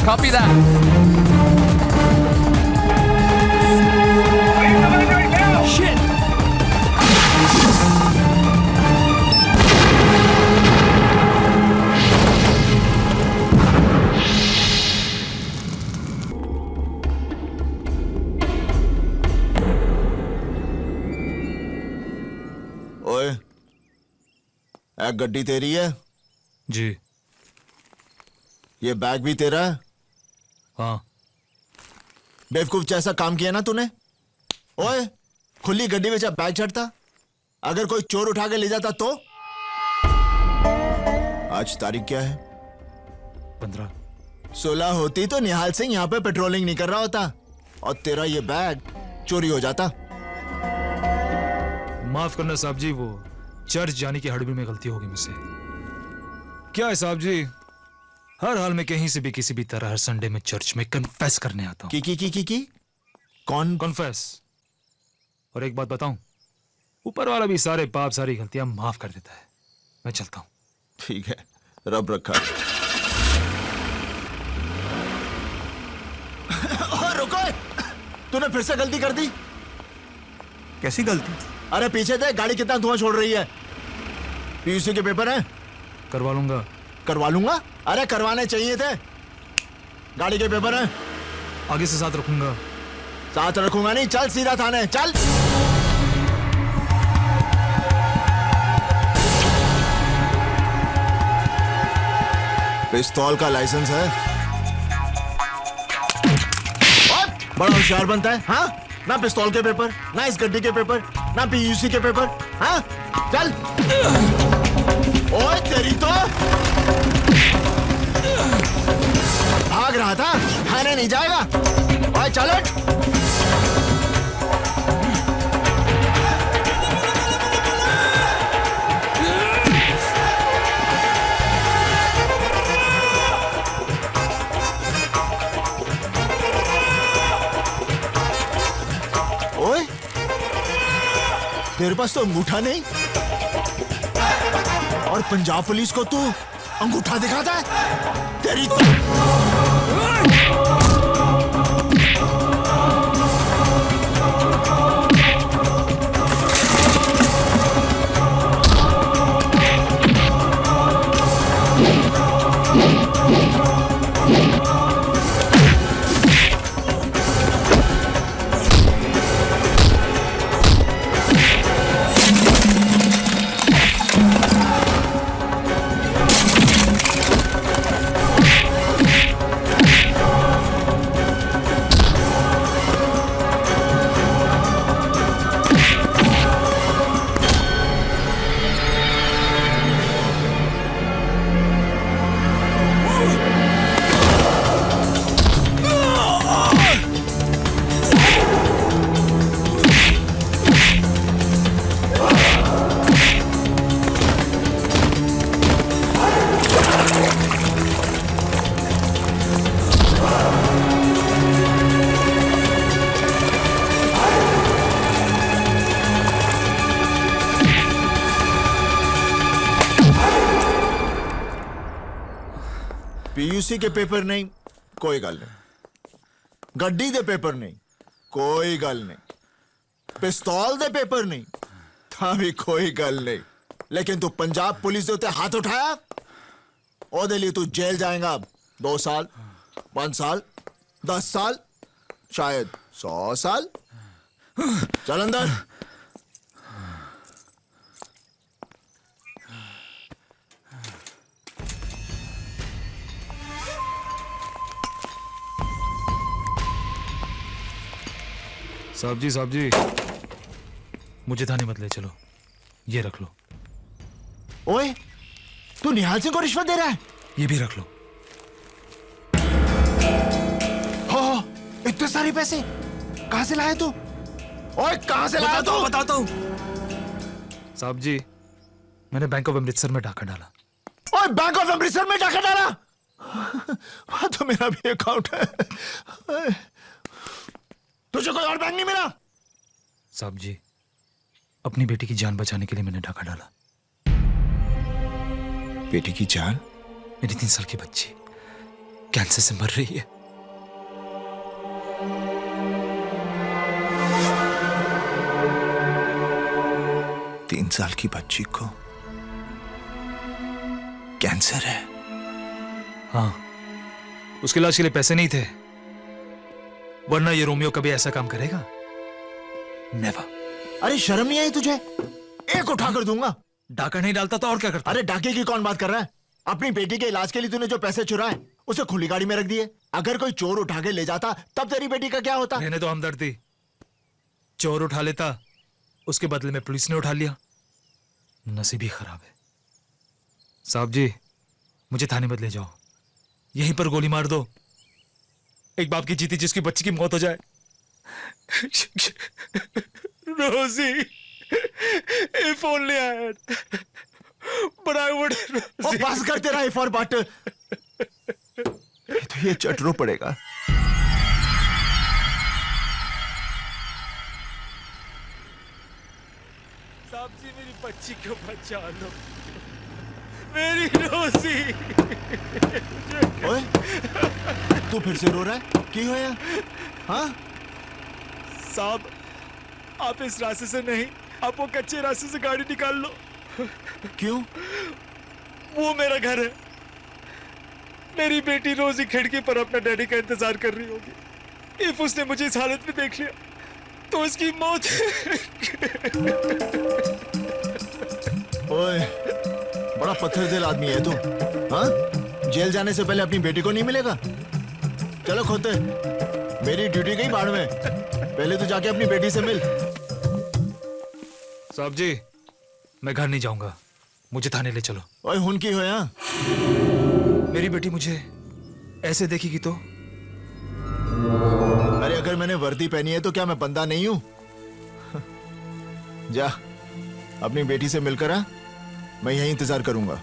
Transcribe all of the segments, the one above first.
Copy that. Shit. ओए, एक गड्डी तेरी है? जी ये बैग भी तेरा है? हाँ। बेवकूफ जैसा काम किया ना तूने। ओए, खुली गड्डी में जब बैग चढ़ता, अगर कोई चोर उठा के ले जाता तो? आज तारीख क्या है? 15। 16 होती तो निहाल सिंह यहाँ पे पेट्रोलिंग नहीं कर रहा होता और तेरा ये बैग चोरी हो जाता। माफ करना साहब जी, वो चर्च जाने की हड़बड़ी में गलती होगी मुझसे। क्या है साहब जी, हर हाल में कहीं से भी किसी भी तरह हर संडे में चर्च में कन्फेस करने आता हूँ। की कौन? कन्फेस। और एक बात बताऊं, ऊपर वाला भी सारे पाप सारी गलतियां माफ कर देता है। मैं चलता हूँ। ठीक है, रब रखा। रुको, तूने फिर से गलती कर दी। कैसी गलती? अरे पीछे देख, गाड़ी कितना धुआं छोड़ रही है। पीयूसी के पेपर हैं? करवा लूंगा। करवा लूंगा? अरे करवाने चाहिए थे। गाड़ी के पेपर हैं? आगे से साथ रखूंगा। साथ रखूंगा नहीं, चल सीधा थाने चल। पिस्तौल का लाइसेंस है? और बड़ा होशियार बनता है, हाँ? ना पिस्तौल के पेपर, ना इस गड्डी के पेपर, ना पीयूसी के पेपर, हाँ? चल। ओए तेरी तो भाग रहा था, थाने नहीं जाएगा। ओए चल हट। ओए, तेरे पास तो अंगूठा नहीं और पंजाब पुलिस को तू अंगूठा दिखाता है? तेरी तो पीयूसी के पेपर नहीं, कोई गल नहीं। गड्डी दे पेपर नहीं, कोई गल नहीं। पिस्तौल दे पेपर नहीं, था भी कोई गल नहीं। लेकिन तू पंजाब पुलिस दे उत्ते हाथ उठाया, ओदे लिए तू जेल जाएगा। 2 साल, 5 साल, 10 साल, शायद 100 साल। चल अंदर। साहब जी, मुझे थाने मत ले चलो, ये रख लो। ओए, तू निहाल सिंह को रिश्वत दे रहा है? ये भी रख लो। हो, इतने सारे पैसे कहां से लाए तू? ओए कहां से लाया तू? बताता हूँ। साहब जी, मैंने बैंक ऑफ अमृतसर में डाका डाला। ओए बैंक ऑफ अमृतसर में डाका डाला? वहां तो मेरा भी अकाउंट है। तुझे कोई और बैंक नहीं मिला? साहब जी, अपनी बेटी की जान बचाने के लिए मैंने डाका डाला। बेटी की जान? मेरी 3 साल की बच्ची, कैंसर से मर रही है। 3 साल की बच्ची को कैंसर है। हाँ, उसके इलाज के लिए पैसे नहीं थे, वरना ये रोमियो कभी ऐसा काम करेगा? नेवर। अरे शर्म नहीं आई तुझे? एक उठा कर दूंगा। डाका नहीं डालता तो और क्या करता? अरे डाके की कौन बात कर रहा है? अपनी बेटी के इलाज के लिए तूने जो पैसे चुराए उसे खुली गाड़ी में रख दिए। अगर कोई चोर उठा के ले जाता तब तेरी बेटी का क्या होता? रहने तो हमदर्दी। चोर उठा लेता, उसके बदले में पुलिस ने उठा लिया। नसीब ही खराब है। साहब जी, मुझे थाने मत ले जाओ, यहीं पर गोली मार दो। एक बाप की जीती जिसकी बच्ची की मौत हो जाए। रोजी, if only I had, but I would. ओ बस कर तेरा इफ और बट। तो ये चटरो पड़ेगा। साहब जी, मेरी बच्ची को बचा लो, मेरी रोजी। ओए, तू फिर से रो रहा है? की होया? हाँ? साहब, आप इस रास्ते से नहीं, आप वो कच्चे रास्ते से गाड़ी निकाल लो। क्यों? वो मेरा घर है। मेरी बेटी रोजी खिड़की पर अपना डैडी का इंतजार कर रही होगी। इफ उसने मुझे इस हालत में देख लिया तो उसकी मौत। ओए, बड़ा पत्थर दिल आदमी है तू। हाँ? जेल जाने से पहले अपनी बेटी को नहीं मिलेगा? चलो खोते, मेरी ड्यूटी गई बाढ़ में। पहले तो जाके अपनी बेटी से मिल। साहब जी, मैं घर नहीं जाऊंगा, मुझे थाने ले चलो। ओए हुन की हो यहाँ? मेरी बेटी मुझे ऐसे देखेगी तो? अरे अगर मैंने वर्दी पहनी है तो क्या मैं बंदा नहीं हूं? जा, अपनी बेटी से मिलकर आ, मैं यहीं इंतजार करूंगा।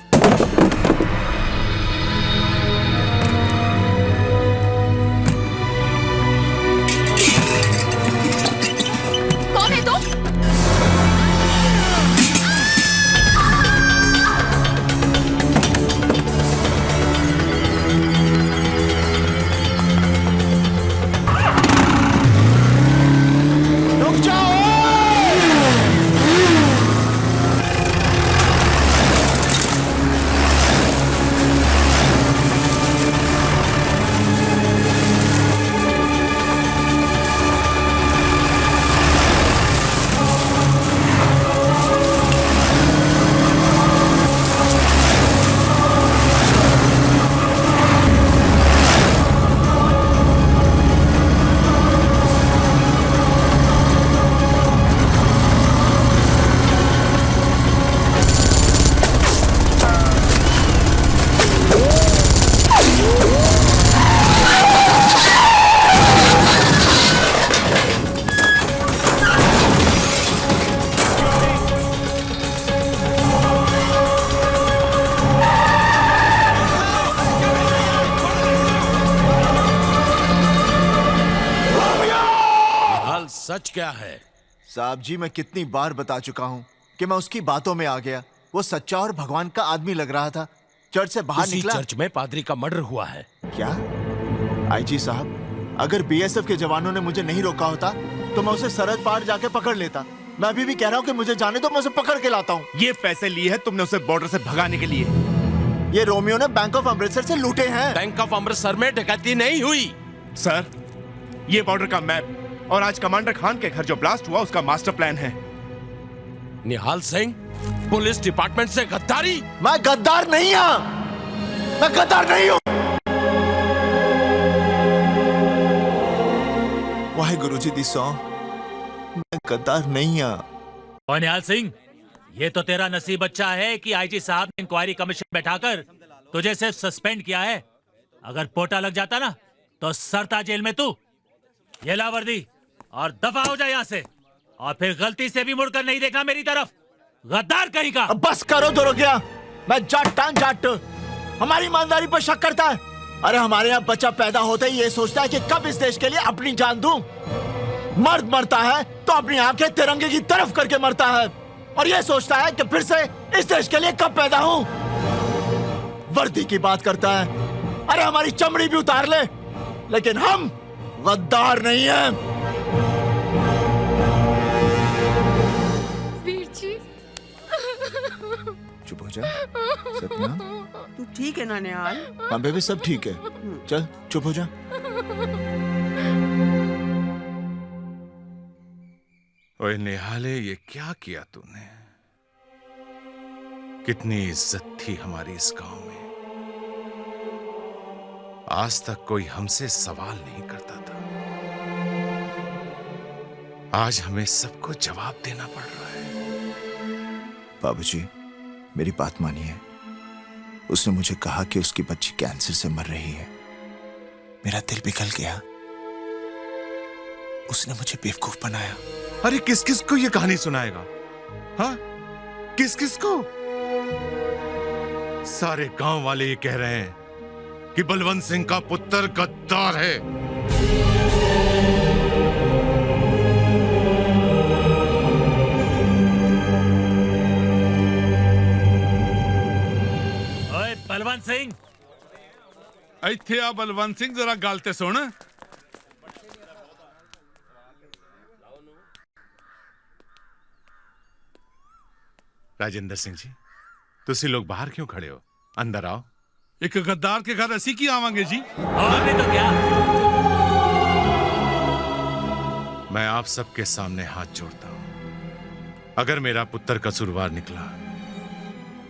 कौन है तो? रुक जाओ! सच क्या है? साहब जी, मैं कितनी बार बता चुका हूं कि मैं उसकी बातों में आ गया। वो सच्चा और भगवान का आदमी लग रहा था। चर्च से बाहर उसी निकला। चर्च में पादरी का मर्डर हुआ है। क्या? आईजी साहब, अगर बीएसएफ के जवानों ने मुझे नहीं रोका होता तो मैं उसे सरहद पार जाके पकड़ लेता। मैं अभी भी कह रहा हूं कि मुझे जाने दो, मैं उसे पकड़ के लाता हूं। ये पैसे लिए हैं तुमने उसे बॉर्डर से भगाने के लिए। ये रोमियो ने बैंक ऑफ अमृतसर से लूटे हैं। बैंक ऑफ अमृतसर में डकैती नहीं हुई। सर, ये बॉर्डर का मैप और आज कमांडर खान के घर जो ब्लास्ट हुआ उसका मास्टर प्लान है। निहाल सिंह, पुलिस डिपार्टमेंट से गद्दारी? मैं गद्दार नहीं हूं। मैं गद्दार नहीं हूं। वाहे गुरुजी दी सौ, मैं गद्दार नहीं हूं। और निहाल सिंह, ये तो तेरा नसीब अच्छा है कि आईजी साहब ने इंक्वायरी कमीशन बैठाकर तुझे सिर्फ सस्पेंड किया है। अगर पोटा लग जाता ना तो सरता जेल में तू। ये ला वर्दी और दफा हो जाए यहाँ से, और फिर गलती से भी मुड़कर नहीं देखना मेरी तरफ, गद्दार कहीं का। अब बस करो दो गया। मैं जाट हमारी ईमानदारी पर शक करता है। अरे हमारे यहाँ बच्चा पैदा होते ही ये सोचता है कि कब इस देश के लिए अपनी जान दूं। मर्द मरता है तो अपनी आंखें तिरंगे की तरफ करके मरता है, और ये सोचता है कि फिर से इस देश के लिए कब पैदा हूं। वर्दी की बात करता है, अरे हमारी चमड़ी भी उतार ले, लेकिन हम गद्दार नहीं हैं। वीर जी, चुप हो जा सपना। तू ठीक है ना निहाल? हाँ बेबी सब ठीक है, चल चुप हो जा। ओए निहाले, ये क्या किया तूने? कितनी इज्जत थी हमारी इस गांव में। आज तक कोई हमसे सवाल नहीं करता था, आज हमें सबको जवाब देना पड़ रहा है। बाबूजी मेरी बात मानिए। उसने मुझे कहा कि उसकी बच्ची कैंसर से मर रही है। मेरा दिल पिघल गया। उसने मुझे बेवकूफ बनाया। अरे किस किस को ये कहानी सुनाएगा? हाँ, किस किस को? सारे गांव वाले ये कह रहे हैं कि बलवंत सिंह का पुत्र गद्दार है। ओए बलवंत सिंह, ਇੱਥੇ ਆ ਬਲਵੰਤ ਸਿੰਘ जरा ਗੱਲ ਤੇ ਸੁਣ। राजेंद्र सिंह जी, तुसी लोग बाहर क्यों खड़े हो? अंदर आओ। ਇੱਕ ਗੱਦਾਰ के घर ਅਸੀਂ ਕੀ ਆਵਾਂਗੇ जी? और नहीं तो क्या? मैं आप सबके सामने हाथ जोड़ता हूं। अगर मेरा पुत्र कसूरवार निकला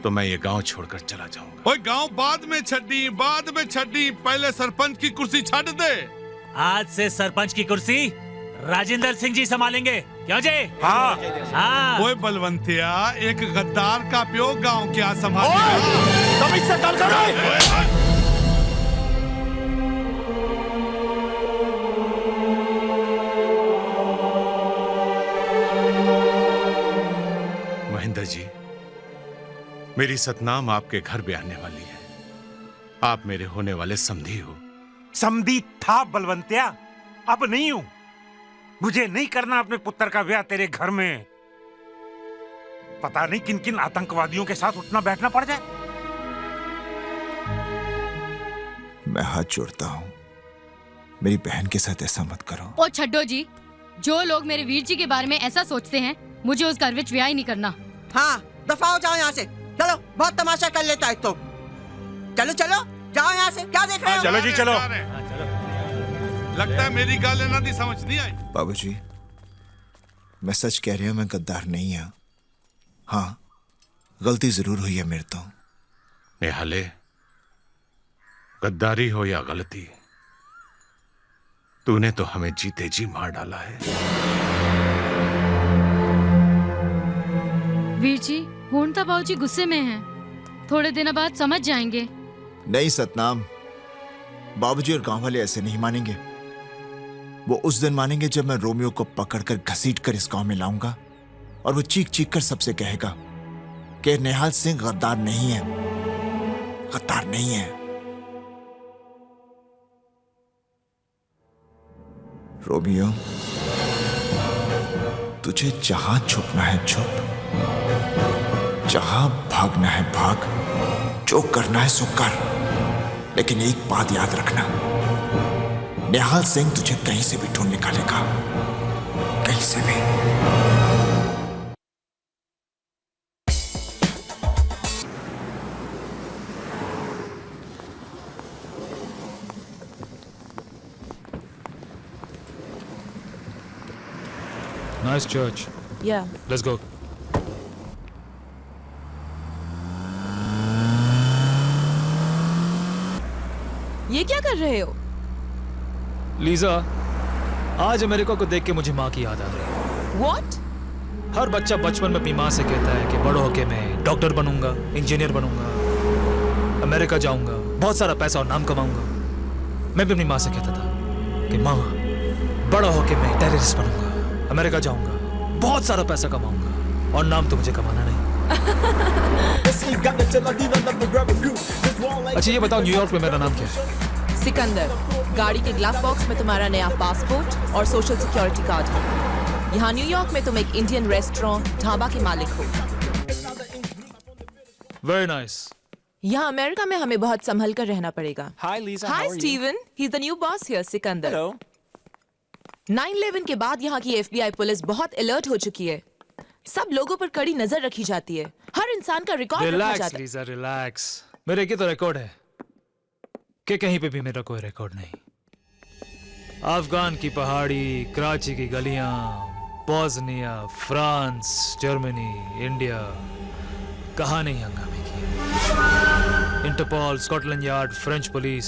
तो मैं ये गांव छोड़कर चला जाऊंगा। ओए गांव बाद में छड्डी, बाद में छड्डी, पहले सरपंच की कुर्सी छड़ दे। आज से सरपंच की कुर्सी राजेंद्र सिंह जी संभालेंगे, क्यों जी? हाँ। हाँ। ओए बलवंतिया, एक गद्दार का प्यो गांव क्या संभालेगा? तुम इससे गल करो। महेंद्र जी, मेरी सतनाम आपके घर भी आने वाली है। आप मेरे होने वाले समधी हो। समधी था बलवंतिया, अब नहीं हूं। मुझे नहीं करना अपने पुत्र का ब्याह तेरे घर में। पता नहीं किन किन आतंकवादियों के साथ उठना बैठना पड़ जाए। मैं हाथ जोड़ता हूं, मेरी बहन के साथ ऐसा मत करो। ओ छड्डो जी, जो लोग मेरे वीर जी के बारे में ऐसा सोचते हैं, मुझे उस घर विच ब्याह ही नहीं करना। हाँ, दफा हो जाओ यहाँ से। चलो, बहुत तमाशा कर लेता है तो। चलो चलो, जाओ यहाँ से। क्या देख रहे हो? चलो जी चलो। लगता है मेरी गल इन्हां दी समझ नहीं आई। बाबूजी मैं सच कह रही हूं, मैं गद्दार नहीं हूं। हाँ, गलती जरूर हुई है मेरे तो। निहाले, गद्दारी हो या गलती, तूने तो हमें जीते जी मार डाला है। वीर जी, होंडा बाबूजी गुस्से में हैं। थोड़े दिनों बाद समझ जाएंगे। नहीं सतनाम, बाबूजी और गांव वाले ऐसे नहीं मानेंगे। वो उस दिन मानेंगे जब मैं रोमियो को पकड़कर घसीट कर इस गांव में लाऊंगा और वो चीख चीख कर सबसे कहेगा कि निहाल सिंह गद्दार नहीं है, गद्दार नहीं है। रोमियो, तुझे जहां छुपना है छुप, जहां भागना है भाग, जो करना है सो कर, लेकिन एक बात याद रखना, निहाल सिंह तुझे कहीं से भी ढूंढ निकालेगा, कहीं से भी। Nice church. Yeah. Let's go. ये क्या कर रहे हो? लीजा, आज अमेरिका को देख के मुझे माँ की याद आ रही है। What? हर बच्चा बचपन में अपनी माँ से कहता है कि बड़ो होके मैं डॉक्टर बनूंगा, इंजीनियर बनूंगा, अमेरिका जाऊंगा, बहुत सारा पैसा और नाम कमाऊंगा। मैं भी अपनी माँ से कहता था कि माँ, बड़ा होके मैं टेररिस्ट बनूंगा, अमेरिका जाऊंगा, बहुत सारा पैसा कमाऊंगा और नाम तो मुझे कमाना नहीं। अच्छा ये बताओ, न्यूयॉर्क में मेरा नाम क्या है? सिकंदर। गाड़ी के ग्लव बॉक्स में तुम्हारा नया पासपोर्ट और सोशल सिक्योरिटी कार्ड है। यहाँ न्यूयॉर्क में तुम एक इंडियन रेस्टोरेंट ढाबा के मालिक हो। Very nice. यहाँ अमेरिका में हमें बहुत संभल कर रहना पड़ेगा। Hi, Lisa. Hi How are you? Steven, he is the new boss here, Sikandar. Hello. 9/11 के बाद यहाँ की FBI पुलिस बहुत अलर्ट हो चुकी है। सब लोगों पर कड़ी नजर रखी जाती है। हर इंसान का रिकॉर्ड रखा रिलैक्स जाता है। Lisa, relax. मेरे की तो रिकॉर्ड है कि कहीं पे भी मेरा कोई रिकॉर्ड नहीं। अफगान की पहाड़ी, कराची की गलियां, बोस्निया, फ्रांस, जर्मनी, इंडिया, कहाँ नहीं हंगामे किए। Interpol, Scotland Yard, French police,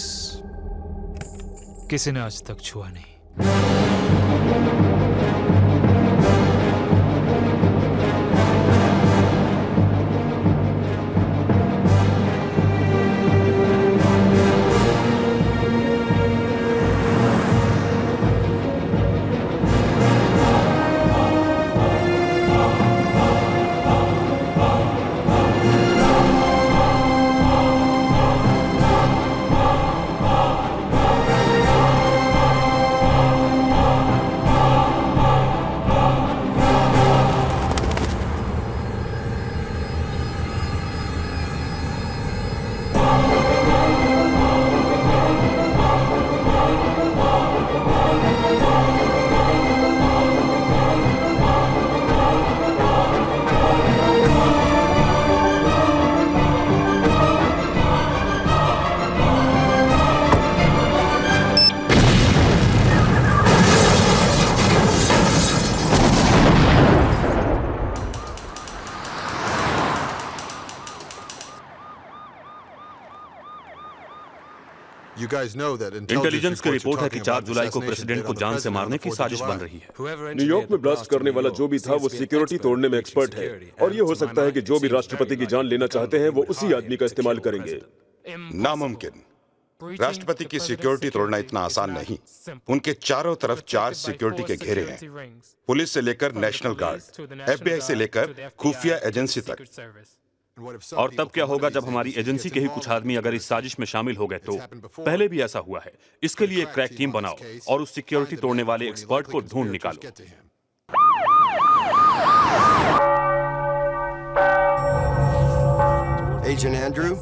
किसी ने आज तक छुआ नहीं। इंटेलिजेंस की रिपोर्ट है कि 4 जुलाई को प्रेसिडेंट को जान से मारने की साजिश बन रही है। न्यूयॉर्क में ब्लास्ट करने वाला जो भी था वो सिक्योरिटी तोड़ने में एक्सपर्ट है, और ये हो सकता है कि जो भी राष्ट्रपति की जान लेना चाहते हैं वो उसी आदमी का इस्तेमाल करेंगे। नामुमकिन। राष्ट्रपति की सिक्योरिटी तोड़ना इतना आसान नहीं। उनके चारों तरफ 4 सिक्योरिटी के घेरे हैं, पुलिस से लेकर नेशनल गार्ड, FBI से लेकर खुफिया एजेंसी तक। और तब क्या होगा जब हमारी एजेंसी के ही कुछ आदमी अगर इस साजिश में शामिल हो गए तो? पहले भी ऐसा हुआ है। इसके लिए एक क्रैक टीम बनाओ और उस सिक्योरिटी तोड़ने वाले एक्सपर्ट को ढूंढ निकालो। Agent Andrew,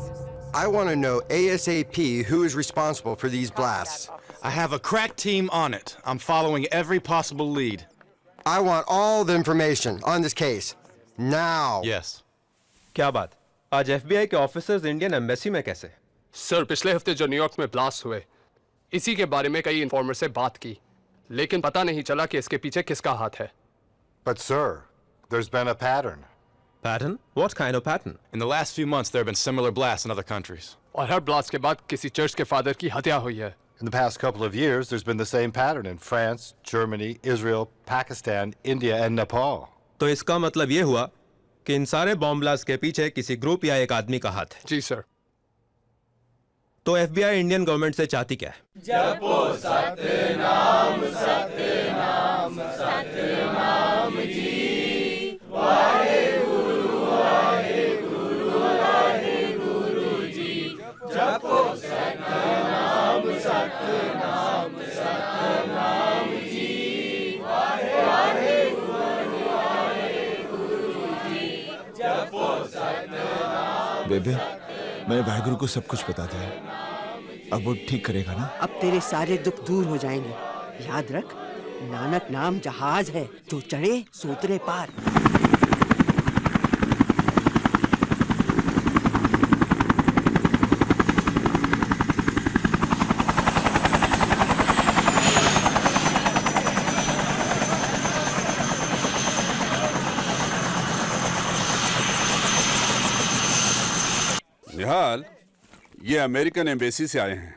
I want to know ASAP who is responsible for these blasts. I have a crack team on it. I'm following every possible lead. I want all the information on this case. Now. Yes. क्या बात? आज FBI के officers Indian embassy में कैसे? Sir, पिछले हफ्ते जो New York में ब्लास्ट हुए, इसी के बारे में कई इन्फॉर्मर से बात की, लेकिन पता नहीं चला कि इसके पीछे किसका हाथ है। But sir, there's been a pattern. Pattern? What kind of pattern? In the last few months, there have been similar blasts in other countries. और हर ब्लास्ट के बाद किसी चर्च के फादर की हत्या हुई है। In the past couple of years, there's been the same pattern in France, Germany, Israel, Pakistan, India, and Nepal. तो इसका मतलब ये हुआ कि इन सारे बॉम्ब ब्लास्ट के पीछे किसी ग्रुप या एक आदमी का हाथ है। जी सर। तो FBI इंडियन गवर्नमेंट से चाहती क्या है? जपो सतनाम सतनाम सतनाम जी, वाहेगुरु वाहेगुरु वाहेगुरु जी। जपो सतनाम सतनाम सतनाम जी, वाहेगुरु वाहेगुरु जी। जपो सतनाम। बेबे, मैंने वाहेगुरु को सब कुछ बता दिया। अब वो ठीक करेगा ना? अब तेरे सारे दुख दूर हो जाएंगे। याद रख, नानक नाम जहाज है, जो चढ़े सो उतरे पार। निहाल, ये अमेरिकन एम्बेसी से आए हैं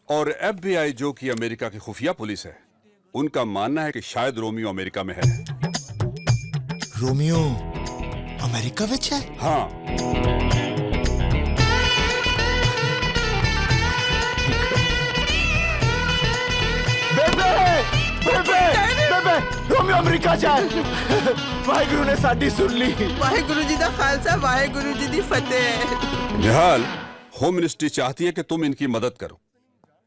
और FBI जो कि अमेरिका की खुफिया पुलिस है, उनका मानना है कि शायद रोमियो अमेरिका में है। रोमियो अमेरिका विच है? हाँ। बेबे, रोमियो अमेरिका जाए। वाहेगुरु ने साडी सुन ली। वाहेगुरु जी दा खालसा, वाहेगुरु जी दी फतेह। निहाल, होम मिनिस्ट्री चाहती है कि तुम इनकी मदद करो,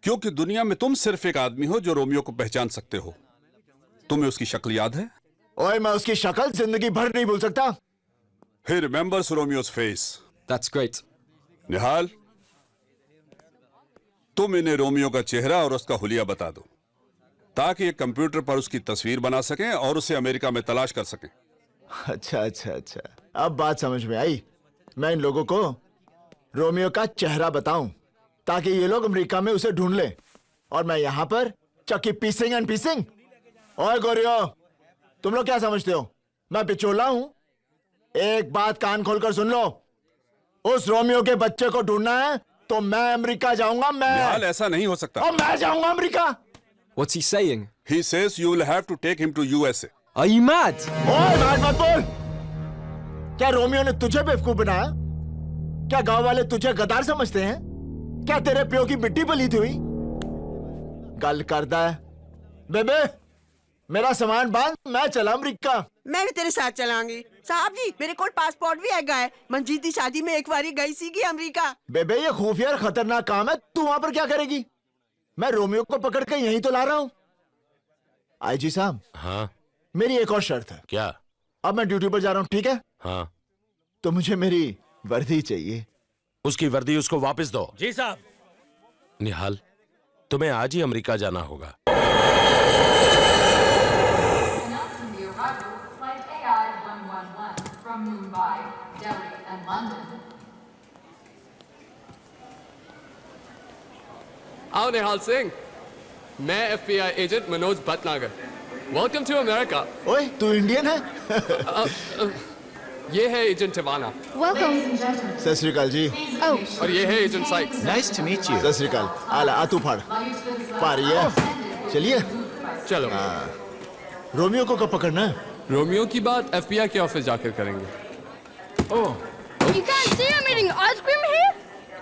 क्योंकि दुनिया में तुम सिर्फ एक आदमी हो जो रोमियो को पहचान सकते हो। तुम्हें उसकी शक्ल याद है? ओए, मैं उसकी शक्ल जिंदगी भर नहीं भूल सकता। He remembers Romeo's face. That's great. निहाल, तुम इन्हें रोमियो का चेहरा और उसका हुलिया बता दो, ताकि ये कंप्यूटर पर उसकी तस्वीर बना सकें और उसे अमेरिका में तलाश कर सकें। अच्छा अच्छा अच्छा, अब बात समझ में आई। मैं इन लोगों को रोमियो का चेहरा बताऊं ताकि ये लोग अमेरिका में उसे ढूंढ ले, और मैं यहां पर चक्की पीसिंग एंड पीसिंग। ओए गोरियो, तुम लोग क्या समझते हो मैं पिचोला हूं? एक बात कान खोलकर सुन लो, उस रोमियो के बच्चे को ढूंढना है तो मैं अमेरिका जाऊंगा। मैं ऐसा नहीं हो सकता। और मैं जाऊंगा America. What's he saying? He says you will have to take him to USA. Are you mad? ओए mad मत बोल। क्या रोमियो ने तुझे बेवकूफ बनाया? क्या गांव वाले तुझे गदार समझते हैं? क्या तेरे प्यो की मिट्टी पलीत हुई? गल करदा है बेबे, मेरा सामान बांध, मैं चला अमेरिका। मैं भी तेरे साथ चलाऊंगी। साहब जी, मेरे को पासपोर्ट भी हैगा है। मंजीत दी शादी में एक बारी गई सी अमेरिका। बेबे ये खुफिया और खतरनाक काम है, तू वहां पर क्या करेगी? मैं रोमियो को पकड़ के यहीं तो ला रहा हूं। आईजी साहब, हाँ मेरी एक और शर्त है। क्या? अब मैं ड्यूटी पर जा रहा हूं, ठीक है? हाँ। तो मुझे मेरी वर्दी चाहिए। उसकी वर्दी उसको वापस दो। जी साहब। निहाल, तुम्हें आज ही अमेरिका जाना होगा। आओ निहाल सिंह, मैं FBI agent Manoj Bhatnagar. Welcome to America. ओए, तू इंडियन है? ये है एजेंट टिवाना। वेलकम। सत श्री अकाल जी। और ये है agent Sykes. Nice to meet you. सत श्री अकाल। आला आ तू फाड़ पारिए। चलिए चलो। रोमियो को कब पकड़ना है? रोमियो की बात FBI के ऑफिस जाकर करेंगे। Oh. You can't see I'm eating ice cream here?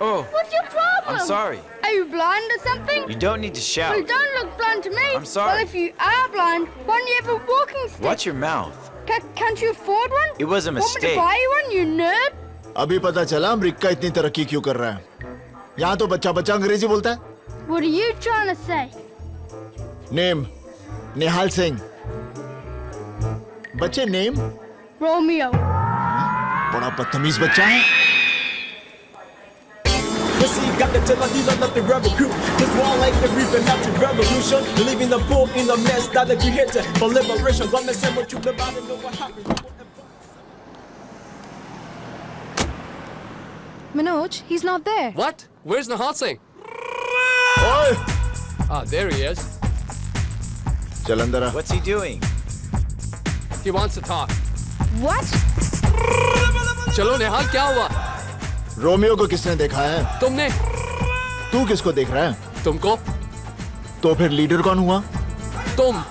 Oh. What's your problem? I'm sorry. Are you blind or something? You don't need to shout. Well, you don't look blind to me. I'm sorry. Well, if you are blind, why don't you have a walking stick? Watch your mouth. Can't you afford one? It was a Want me to mistake. buy you one, you nerd? अभी पता चला America इतनी तरक्की क्यों कर रहा है। यहाँ तो बच्चा बच्चा अंग्रेजी बोलता है। What are you trying to say? Name Nihal Singh. बच्चे नेम Romeo. बड़ा बदतमीज बच्चा है। Got the tell these are nothing rebel crew. This one like the reaping after revolution. Leaving the poor in the mess. That if you hit it for liberation. Gonna say what you live out and know what happened. Manoj, he's not there. What? Where's Nihal Singh? ओए, Ah, there he is. चल अंदर आ। What's he doing? He wants to talk. What? चलो निहाल, क्या हुआ? Romeo को किसने देखा है? तुमने। तू किसको देख रहा है? तुमको। तो फिर लीडर कौन हुआ? तुम।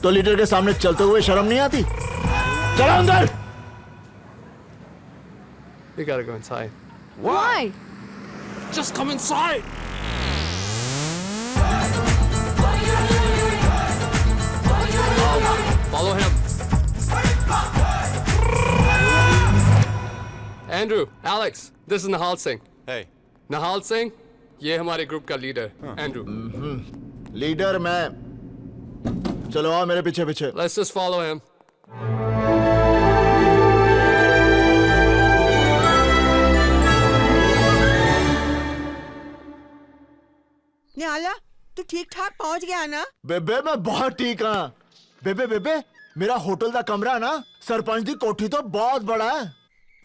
तो लीडर के सामने चलते हुए शर्म नहीं आती? चलो अंदर। We gotta go inside. Why? Just come inside. Follow him. Andrew, Alex, this is Nihal Singh. Hey. Nihal Singh, ये हमारे ग्रुप का लीडर, Andrew. लीडर मैं। चलो आओ मेरे पीछे पीछे। Let's just follow him. निहाला, तू ठीक ठाक पहुंच गया ना? बेबे मैं बहुत ठीक हाँ। बेबे बेबे मेरा होटल का कमरा ना सरपंच दी कोठी तो बहुत बड़ा है।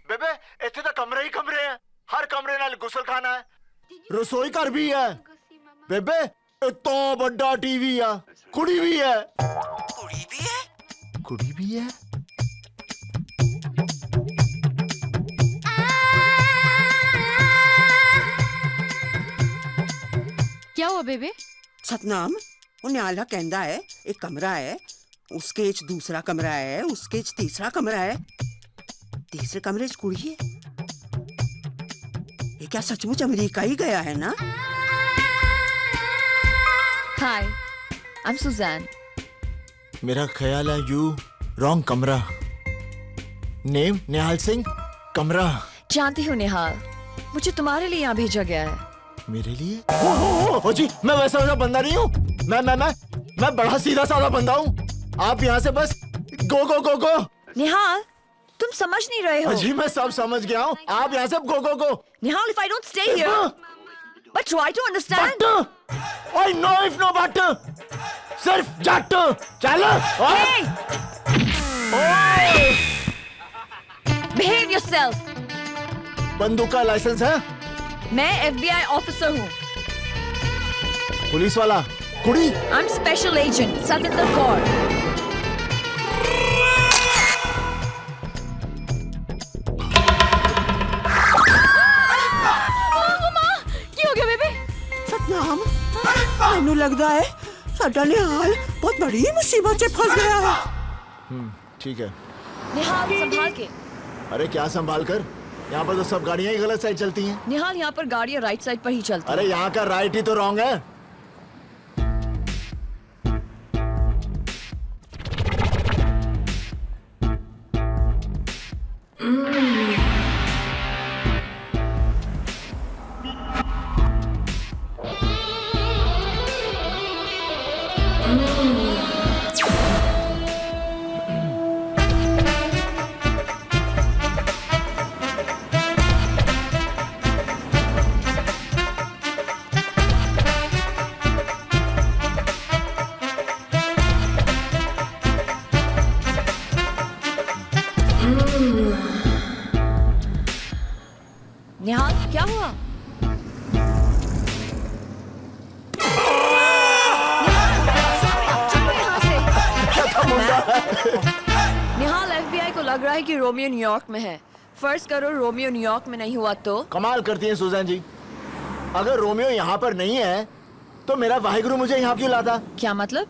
बेबे इतने तो कमरे ही कमरे हैं। हर कमरे नाल गुसल खाना है, रसोई घर भी है। बेबे इतना बड़ा टीवी है, कुड़ी भी है। कुड़ी भी है? कुड़ी भी है। क्या हुआ बेबे? सतनाम, वो निहाला कहंदा है एक कमरा है, उसके च दूसरा कमरा है, उसके च तीसरा कमरा है, तीसरे कमरे च कुड़ी है। ये क्या सचमुच अमेरिका ही गया है ना? Hi, I'm Suzanne. मेरा ख्याल है यू रॉन्ग कमरा। नेम निहाल सिंह, कमरा। जानती हूँ निहाल, मुझे तुम्हारे लिए यहाँ भेजा गया है। मेरे लिए? ओ जी, मैं वैसा बंदा नहीं हूँ। मैं बड़ा सीधा साधा बंदा हूँ। आप यहाँ से बस गो गो गो गो। निहाल, तुम समझ नहीं रहे हो। जी मैं सब समझ गया हूँ, आप यहाँ से गो गो गो। निहाल, if I don't stay here, but try to understand. I know if no but. सिर्फ जट चलो। Hey! Behave yourself. बंदूक का लाइसेंस है? मैं FBI ऑफिसर हूँ। पुलिस वाला कुड़ी? I'm special agent Satinder Kaur. Satnam, मैनू लगता है साडा निहाल बहुत बड़ी मुसीबत से फंस गया है। ठीक है। निहाल संभाल के। अरे क्या संभाल कर? यहाँ पर तो सब गाड़ियाँ ही गलत साइड चलती हैं। निहाल, यहाँ पर गाड़ियाँ राइट साइड पर ही चलती हैं। अरे यहाँ का राइट ही तो रॉन्ग है। निहाल, क्या हुआ? निहाल, FBI को लग रहा है कि रोमियो न्यूयॉर्क में है। फर्ज करो रोमियो न्यूयॉर्क में नहीं हुआ तो? कमाल करती हैं सुजैन जी। अगर रोमियो यहाँ पर नहीं है तो मेरा वाहिगुरु मुझे यहाँ क्यों लाता? क्या मतलब?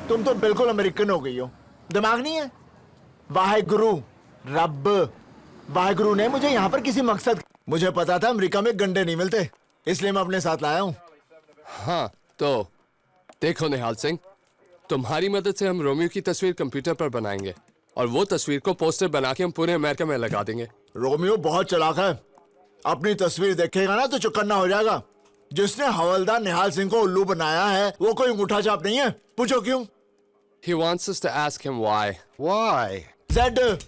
तुम तो बिल्कुल अमेरिकन हो गई हो, दिमाग नहीं है। वाहिगुरु, रब, वाहिगुरु ने मुझे यहाँ पर किसी मकसद, मुझे पता था अमेरिका में गंडे नहीं मिलते, इसलिए मैं अपने साथ लाया हूँ। हाँ तो देखो निहाल सिंह, तुम्हारी मदद से हम रोमियो की तस्वीर कंप्यूटर पर बनाएंगे और वो तस्वीर को पोस्टर बना के हम पूरे अमेरिका में लगा देंगे। रोमियो बहुत चालाक है, अपनी तस्वीर देखेगा ना तो चौकन्ना हो जाएगा। जिसने हवलदार निहाल सिंह को उल्लू बनाया है वो कोई अंगूठा छाप नहीं है। पूछो क्यों? He wants us to ask him why. Why? Z.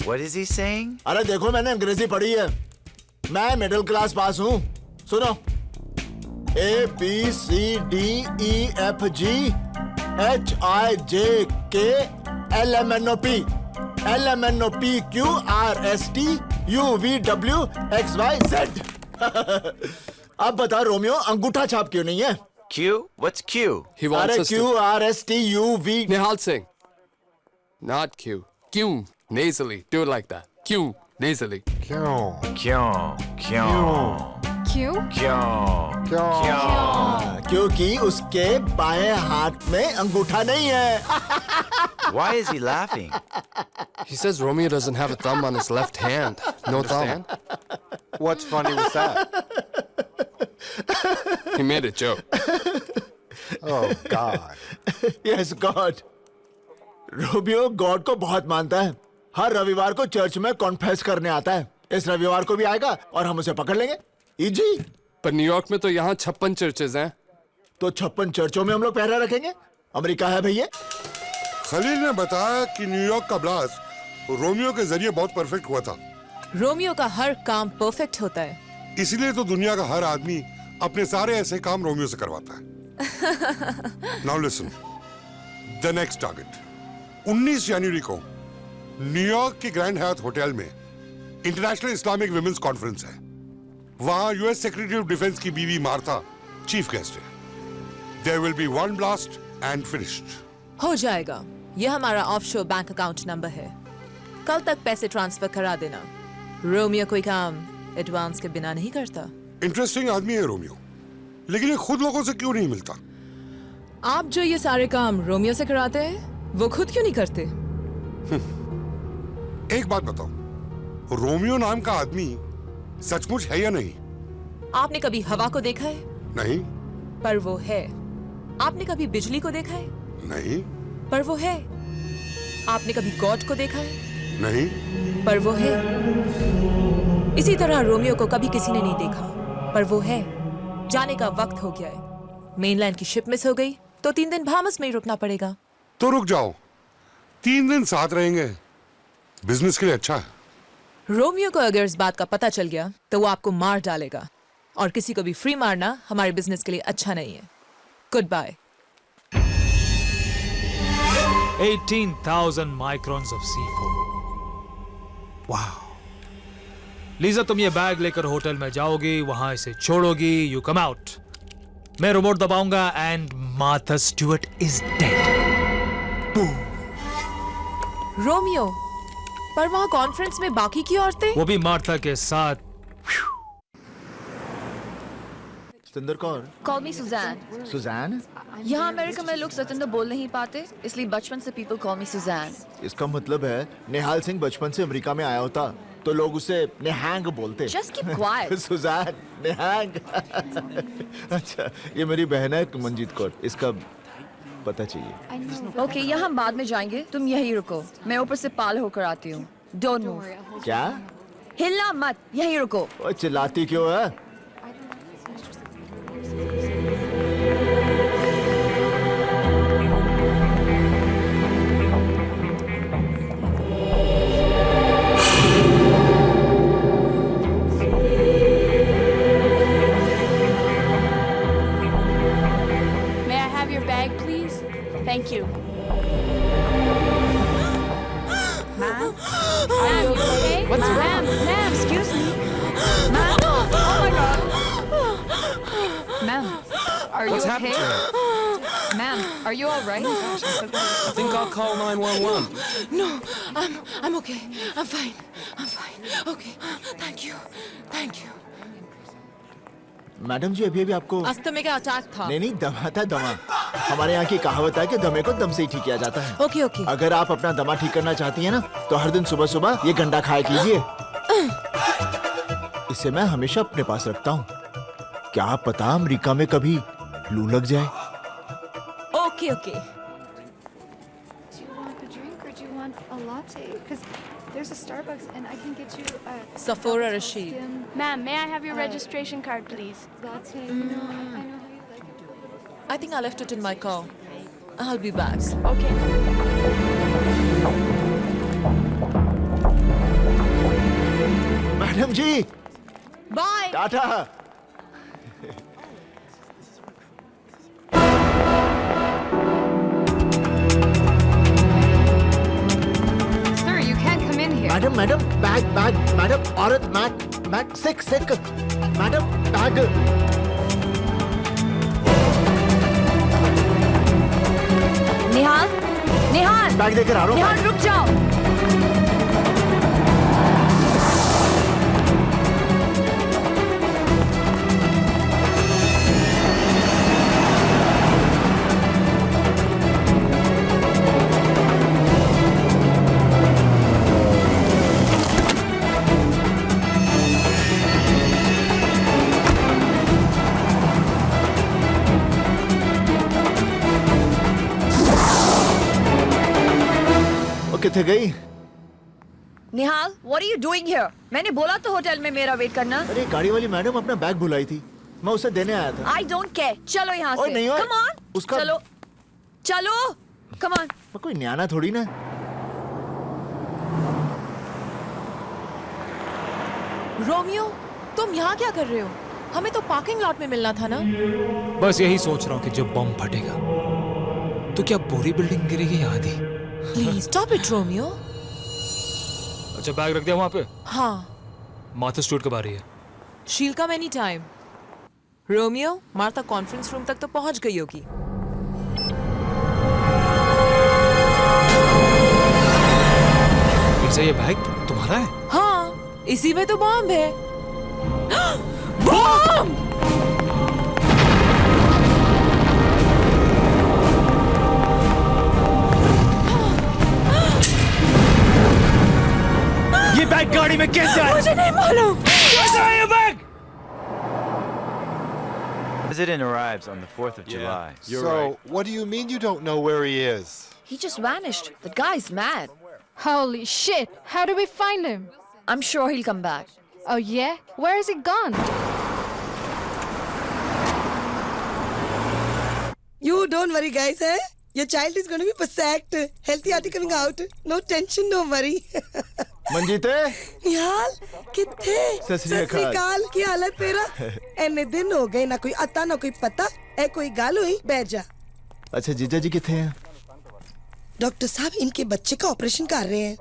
What is he saying? अरे देखो मैंने अंग्रेजी पढ़ी है, मैं मिडिल क्लास पास हूँ। सुनो, ABCDEFGHIJKLMNOP LMNOPQRSTUVWXYZ। अब बता रोमियो, अंगूठा छाप क्यों नहीं है? Q? What's Q? He wants अरे us to... QRSTUV। Nihal Singh. Not Q. Q. Nasally. Do it like that. Q. Nasally. Q. क्योंकि उसके बाएं हाथ में अंगूठा नहीं है। Why is he laughing? He says Romeo doesn't have a thumb on his left hand. No thumb. What's funny with that? He made a joke. Oh, God. Yes, God. Romeo God को बहुत मानता है। हर रविवार को church में confess करने आता है। इस रविवार को भी आएगा और हम उसे पकड़ लेंगे। इजी। पर न्यूयॉर्क में तो यहाँ 56 चर्चेज हैं। तो 56 चर्चों में हम लोग पहरा रखेंगे। अमेरिका है भैया। खलील ने बताया कि न्यूयॉर्क का ब्लास्ट रोमियो के जरिए बहुत परफेक्ट हुआ था। रोमियो का हर काम परफेक्ट होता है, इसलिए तो दुनिया का हर आदमी अपने सारे ऐसे काम रोमियो से करवाता है। Now listen, the next target 19 जनवरी को न्यूयॉर्क के ग्रैंड हयात होटल में इंटरनेशनल इस्लामिक विमेंस कॉन्फ्रेंस है। वहां यूएस सेक्रेटरी ऑफ डिफेंस की बीवी मार्था चीफ गेस्ट है। There will be one blast and finished. हो जाएगा। यह हमारा ऑफशोर बैंक अकाउंट नंबर है। कल तक पैसे ट्रांसफर करा देना। रोमियो कोई काम एडवांस के बिना नहीं करता। इंटरेस्टिंग आदमी है रोमियो, लेकिन ये खुद लोगों से क्यों नहीं मिलता? आप जो ये सारे काम रोमियो से कराते हैं वो खुद क्यों नहीं करते? एक बात बताओ, रोमियो नाम का आदमी सचमुच है या नहीं? आपने कभी हवा को देखा है? नहीं। पर वो है। आपने कभी बिजली को देखा है? नहीं। पर वो है। आपने कभी गॉड को देखा है? नहीं। पर वो है। इसी तरह रोमियो को कभी किसी ने नहीं देखा, पर वो है। जाने का वक्त हो गया है। मेनलैंड की शिप मिस हो गई तो 3 दिन बाहामास में ही रुकना पड़ेगा। तो रुक जाओ, 3 दिन साथ रहेंगे, बिजनेस के लिए अच्छा है। रोमियो को अगर इस बात का पता चल गया तो वो आपको मार डालेगा, और किसी को भी फ्री मारना हमारे बिजनेस के लिए अच्छा नहीं है। Goodbye. 18,000 microns of C4। वाह। लीजा, तुम ये बैग लेकर होटल में जाओगी, वहां इसे छोड़ोगी, यू कम आउट। मैं रिमोट दबाऊंगा and Martha Stuart is dead. Romeo, पर वहां कॉन्फ्रेंस में बाकी की औरतें? वो भी मार्था के साथ। Satinder Kaur? Call me Suzanne. Suzanne? यहाँ अमेरिका में लोग सतिंदर बोल नहीं पाते, इसलिए बचपन से people call me Suzanne. इसका मतलब है निहाल सिंह बचपन से अमेरिका में आया होता तो लोग उसे नेहांग बोलते। Just keep quiet. सुजैन, नेहांग। अच्छा, ये मेरी बहन है मंजीत कौर, इसका पता चाहिए। Okay, यहाँ हम बाद में जाएंगे, तुम यहीं रुको, मैं ऊपर से पाल होकर आती हूँ। Don't move. क्या? हिलना मत, यहीं रुको। ओ, चिल्लाती क्यों है? May I have your bag, please? Thank you. Ma'am? Are you okay? What's wrong? Ma'am, excuse me. Ma'am, oh my God. Ma'am, are What's you happened okay? to Ma'am, are you all right? I think I'll call 911. No, I'm okay. I'm fine. I'm fine. Okay. Thank you. Thank you. Madam ji, अभी अभी आपको अस्थमे का attack था। नहीं, दमा था, दमा। हमारे यहाँ की कहावत है कि दमे को दम से ही ठीक किया जाता है। Okay okay. अगर आप अपना दमा ठीक करना चाहती हैं ना, तो हर दिन सुबह सुबह ये गंडा खाया कीजिए। इसे मैं हमेशा अपने पास रखता हूँ। क्या पता अमेरिका में कभी लू लग जाए। Okay okay. Do you want a drink or do you want a latte? Because there's a Starbucks and I can get you a Sephora Rashid. Ma'am, may I have your registration card, please? latte. You know, I know how you like it. I think I left it in my car. I'll be back. Okay. Madam ji, bye. Tata. Sir, you can't come in here. Madam, madam, bag, bag, madam, औरत, मैग, सिक, madam, bag. Nihal, Nihal, bag देकर आ रहा हूँ। निहाल रुक जाओ। किथे गई? निहाल, what are you doing here? मैंने बोला तो होटल में मेरा वेट करना। अरे गाड़ी वाली मैडम अपना बैग भुलाई थी, मैं उसे देने आया था। I don't care. चलो यहाँ ओए, से। नहीं, ओए, Come on. उसका- चलो, चलो, come on. मैं कोई न्याना थोड़ी ना। रोमियो, तुम यहाँ क्या कर रहे हो? हमें तो पार्किंग लॉट में मिलना था ना। बस यही सोच रहा हूँ कि जब बम फटेगा तो क्या पूरी बिल्डिंग गिरेगी या आधी? Please stop it Romeo. अच्छा, बैग रख दिया वहाँ पे? हाँ। मार्था स्टुअर्ट कब आ रही है? शील कम any time. Romeo, Martha conference room तक तो पहुंच गई होगी। लीजा, ये बैग तुम्हारा है? हाँ, इसी में तो बॉम्ब है। बॉम्ब! ये बैग गाड़ी में कैसे आया? मुझे नहीं मालूम। कैसे आया ये bag? President arrives on the 4th of July. So, what do you mean you don't know where he is? He just vanished. The guy's mad. Holy shit! How do we find him? I'm sure he'll come back. Oh yeah? Where is he gone? You don't worry, guys. Your child is going to be perfect. Healthy article coming out. No tension, no worry. मंजीते निहाल किथे? सत श्री अकाल। की हालत तेरा? एने दिन हो गए ना कोई अता ना कोई पता। ए कोई गाल हुई? बैठ जा। अच्छा जीजा जी किथे हैं? डॉक्टर साहब इनके बच्चे का ऑपरेशन कर रहे हैं।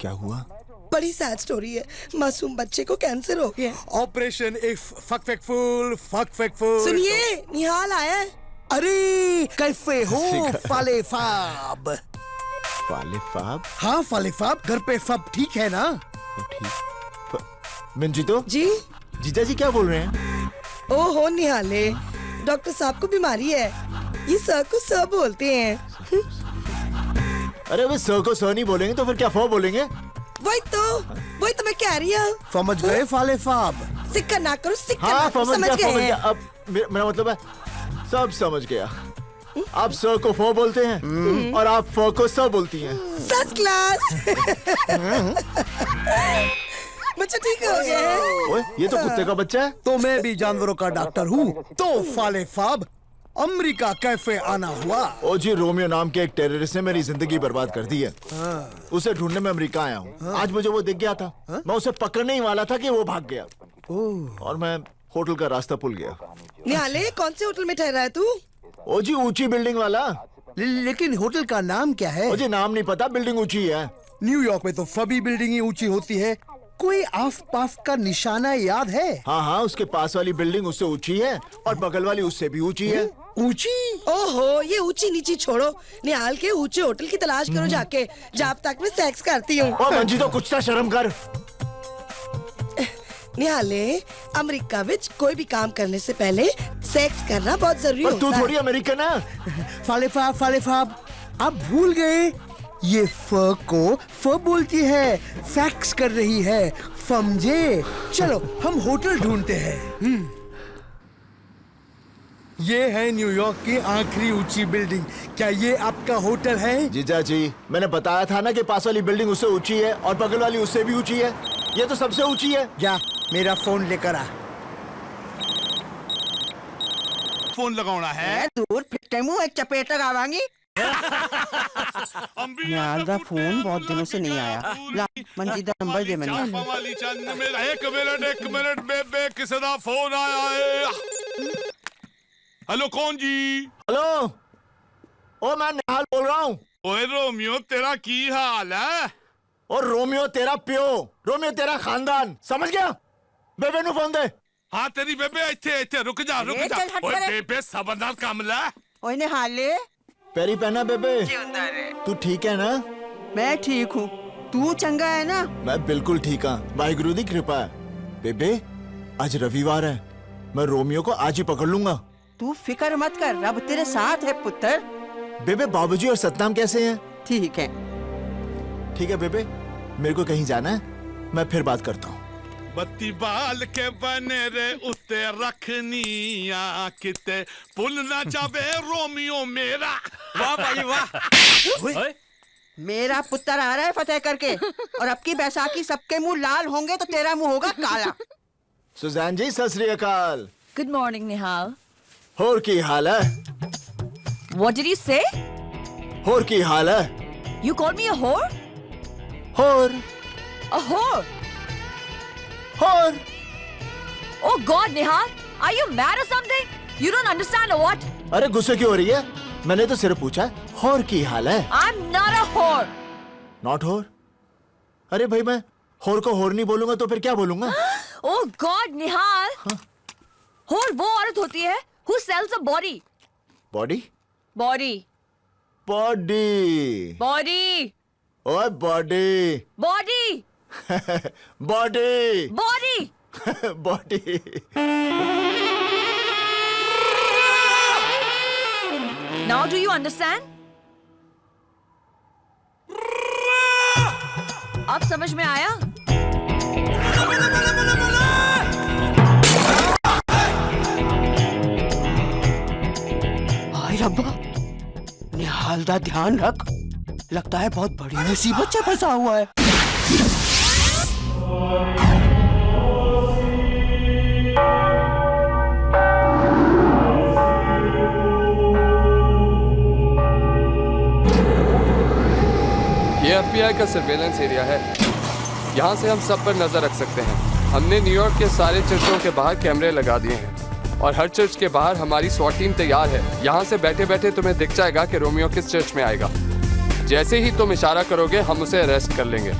क्या हुआ? बड़ी सैड स्टोरी है। मासूम बच्चे को कैंसर हो गया। ऑपरेशन इफ फकफेकफुल। सुनिए निहाल आया है। अरे कैसे हो फाले फाब? फाले फाब? हाँ फाले फाब, घर पे फब ठीक है ना? ठीक। मंजीतो जी जीजा जी क्या बोल रहे हैं? ओहो निहाले, डॉक्टर साहब को बीमारी है। ये सर को सर बोलते हैं। अरे वे सर को सर नहीं बोलेंगे तो फिर क्या फो बोलेंगे? वही तो मैं कह रही हूँ। समझ गए फाले फाब? सिक्का ना करो, सिक्का हाँ, ना करो, समझ गए। अब मेरा मतलब है सब समझ गया। आप सर को फो बोलते हैं और आप फो को सर बोलती हैं। First class. बच्चा ठीक हो गया है। ओए, ये तो कुत्ते का बच्चा है। तो मैं भी जानवरों का डॉक्टर हूँ। तो फाले फाब अमेरिका कैफे आना हुआ। ओ जी, रोमियो नाम के एक टेररिस्ट ने मेरी जिंदगी बर्बाद कर दी है। उसे ढूंढने में अमेरिका आया हूँ। आज मुझे वो दिख गया था। मैं उसे पकड़ने ही वाला था कि वो भाग गया और मैं होटल का रास्ता भूल गया। निहाले कौन से होटल में ठहरा है तू? ओ जी, ऊंची बिल्डिंग वाला। लेकिन होटल का नाम क्या है? ओ जी, नाम नहीं पता, बिल्डिंग ऊंची है। न्यूयॉर्क में तो सभी बिल्डिंग ही ऊंची होती है। कोई आस पास का निशाना याद है? हाँ, उसके पास वाली बिल्डिंग उससे ऊंची है और बगल वाली उससे भी ऊंची है। ऊंची? ओहो, ये ऊंची नीची छोड़ो, निहाल के ऊंचे होटल की तलाश करो जाके, जब तक मैं सेक्स करती हूँ। ओ मंजी तो कुछ तो शर्म कर। निहाले, अमेरिका विच कोई भी काम करने से पहले सेक्स करना बहुत जरूरी होता है। तू थोड़ी अमेरिकन है। फाले फाब आप भूल गए, ये फ को फ बोलती है, फैक्स कर रही है, समझे? चलो हम होटल ढूंढते हैं। ये है न्यूयॉर्क की आखिरी ऊंची बिल्डिंग। क्या ये आपका होटल है? जीजा जी, मैंने बताया था ना कि पास वाली बिल्डिंग उससे ऊंची है और बगल वाली उससे भी ऊंची है। ये तो सबसे ऊंची है। जा मेरा फोन लेकर आ। फोन लगाना है। दूर फिटते मुंह एक चपेट लगावांगी। निहाल दा फोन बहुत दिनों से नहीं आया। ला मंजी दा नंबर दे मैंने। एक मिनट बेबे, किसी दा फोन आया है। हेलो कौन जी? हेलो, ओ मैं निहाल बोल रहा हूँ। ओए रोमियो, तेरा की हाल है? और रोमियो तेरा प्यो, रोमियो तेरा खानदान, समझ गया? बेबे नु फोन दे। हाँ तेरी बेबे इत्थे रुक जा। ओए बेबे सबरदार काम ले। ओए निहाले, पैरी पहना बेबे। तू ठीक है ना? मैं ठीक हूँ, तू चंगा है ना? मैं बिल्कुल ठीक हूँ, वाहिगुरु दी कृपा है। बेबे आज रविवार है, मैं रोमियो को आज ही पकड़ लूंगा। तू फिक्र मत कर, रब तेरे साथ है पुत्र। बेबे बाबूजी और सतनाम कैसे हैं? ठीक है। ठीक है बेबे, मेरे को कहीं जाना है, मैं फिर बात करता हूँ। बत्ती बाल के बने रे उत्ते रखनिया, किते भूल ना जावे रोमियो मेरा। वाह भाई वाह। मेरा पुत्र आ रहा है फतेह करके, और अब की बैसाखी सबके मुंह लाल होंगे तो तेरा मुंह होगा काला। सुजैन जी सत श्री अकाल। Good morning, Nihal. होर की हाल है? What did you say? होर की हाल है? You called me a whore? होर। A whore? होर। Oh God, Nihal, are you mad or something? You don't understand or what? अरे गुस्से क्यों हो रही है? मैंने तो सिर्फ पूछा होर की हाल है। I'm not a whore. Not होर? अरे भाई मैं होर को होर नहीं बोलूंगा तो फिर क्या बोलूंगा? Oh God, Nihal. Whore वो औरत होती है who sells a body. Body? Body. Body. Body. ओए body. Body. Body. Body. Body. Now do you understand? अब समझ में आया? हाय रब्बा, निहाल दा ध्यान रख, लगता है बहुत बड़ी मुसीबत से फंसा हुआ है। FBI का सर्वेलेंस एरिया है। यहाँ से हम सब पर नजर रख सकते हैं। हमने न्यूयॉर्क के सारे चर्चों के बाहर कैमरे लगा दिए हैं और हर चर्च के बाहर हमारी SWAT टीम तैयार है। यहाँ से बैठे बैठे तुम्हें दिख जाएगा कि रोमियो किस चर्च में आएगा। जैसे ही तुम इशारा करोगे हम उसे अरेस्ट कर लेंगे।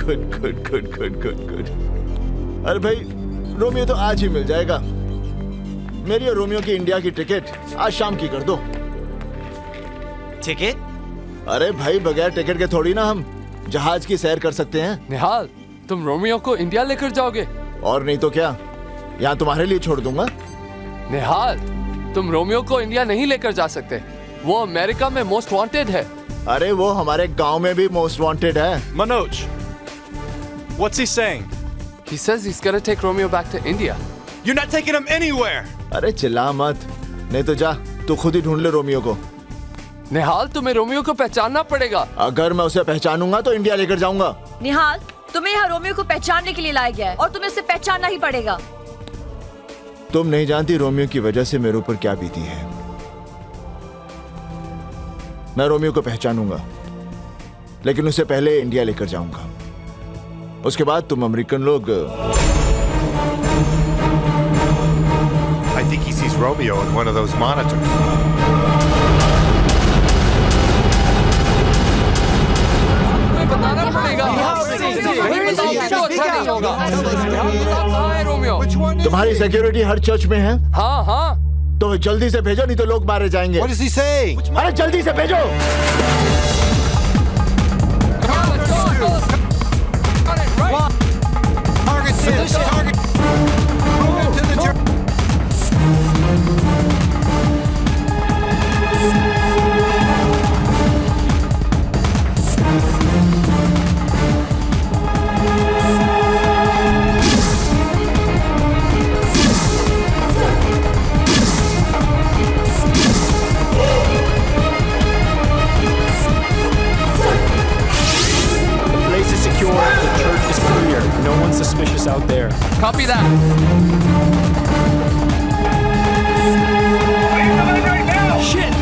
Good good good good good good. अरे भाई रोमियो तो आज ही मिल जाएगा। मेरी और रोमियो की इंडिया की टिकट आज शाम की कर दो। टिकट? अरे भाई बगैर टिकट के थोड़ी ना हम जहाज की सैर कर सकते हैं। निहाल, तुम रोमियो को इंडिया लेकर जाओगे? और नहीं तो क्या, यहाँ तुम्हारे लिए छोड़ दूंगा। निहाल, तुम रोमियो को इंडिया नहीं लेकर जा सकते। वो अमेरिका में मोस्ट वांटेड है। अरे वो हमारे गांव में भी मोस्ट वांटेड है। Manoj, what's he saying? He says he's gonna take Romeo back to India. You're not taking him anywhere. अरे चिल्ला मत, नहीं तो जा तू खुद ही ढूंढ ले रोमियो को। निहाल, तुम्हें रोमियो को पहचानना पड़ेगा। अगर मैं उसे पहचानूंगा तो इंडिया लेकर जाऊंगा। निहाल, तुम्हें यहाँ रोमियो को पहचानने के लिए लाया गया है और तुम्हें उसे पहचानना ही पड़ेगा। तुम नहीं जानती रोमियो की वजह से मेरे ऊपर क्या बीती है। मैं रोमियो को पहचानूंगा, लेकिन उससे पहले इंडिया लेकर जाऊंगा। उसके बाद तुम अमेरिकन लोग। I think he sees Romeo in one of those monitors. बताना पड़ेगा। तुम्हारी सिक्योरिटी हर चर्च में है? हाँ हाँ। तो जल्दी से भेजो, नहीं तो लोग मारे जाएंगे। What does he say? अरे जल्दी से भेजो। Suspicious out there. Copy that. Shit!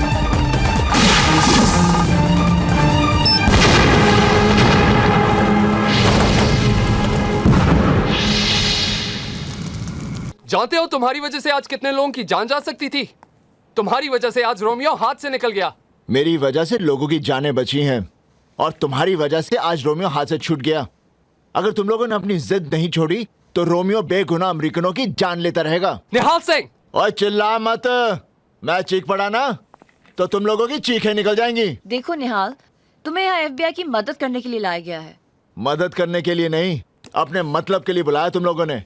जानते हो तुम्हारी वजह से आज कितने लोगों की जान जा सकती थी? तुम्हारी वजह से आज रोमियो हाथ से निकल गया। मेरी वजह से लोगों की जानें बची हैं और तुम्हारी वजह से आज रोमियो हाथ से छूट गया। अगर तुम लोगों ने अपनी जिद नहीं छोड़ी तो रोमियो बेगुनाह अमेरिकनों की जान लेता रहेगा। निहाल सिंह! और चिल्ला मत, मैं चीख पड़ा ना तो तुम लोगों की चीखें निकल जाएंगी। देखो निहाल, तुम्हें यहाँ FBI की मदद करने के लिए लाया गया है। मदद करने के लिए नहीं, अपने मतलब के लिए बुलाया तुम लोगों ने।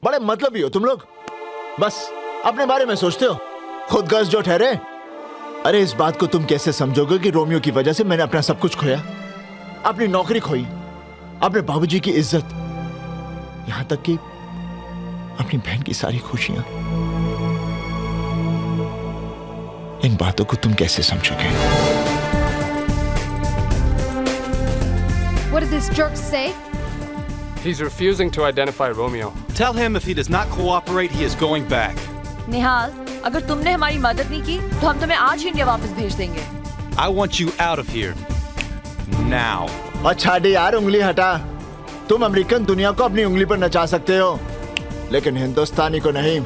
बड़े मतलबी हो तुम लोग, बस अपने बारे में सोचते हो, खुदगर्ज जो ठहरे। अरे इस बात को तुम कैसे समझोगे कि रोमियो की वजह से मैंने अपना सब कुछ खोया, अपनी नौकरी खोई, अपने बाबूजी की इज्जत, यहां तक कि अपनी बहन की सारी खुशियां। इन बातों को तुम कैसे समझोगे? What did this jerk say? He's refusing to identify Romeo. Tell him if he does not cooperate, he is going back. निहाल, अगर तुमने हमारी मदद नहीं की तो हम तुम्हें आज ही इंडिया वापस भेज देंगे। I want you out of here. Now. अच्छा डी यार, उंगली हटा। तुम अमेरिकन दुनिया को अपनी उंगली पर नचा सकते हो, लेकिन हिंदुस्तानी को नहीं।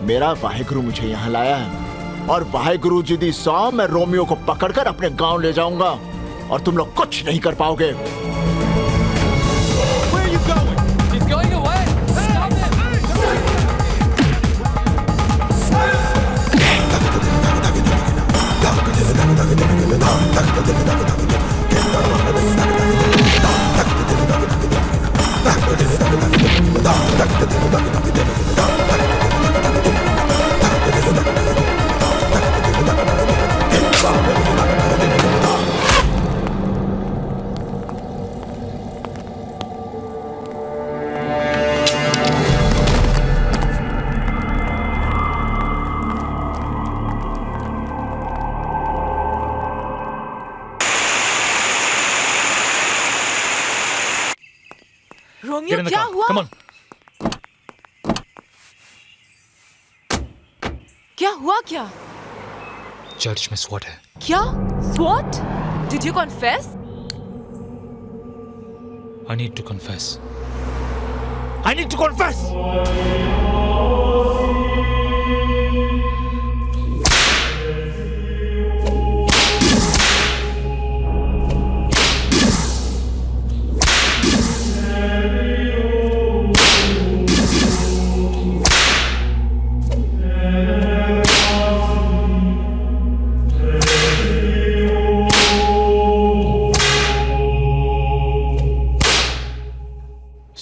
मेरा वाहेगुरु मुझे यहाँ लाया है और वाहेगुरु जी दी सौ मैं रोमियो को पकड़कर अपने गांव ले जाऊंगा और तुम लोग कुछ नहीं कर पाओगे। He's going away. Stop Come on. क्या हुआ क्या? चर्च में स्वॉट है. क्या? SWAT? Did you confess? I need to confess. I need to confess.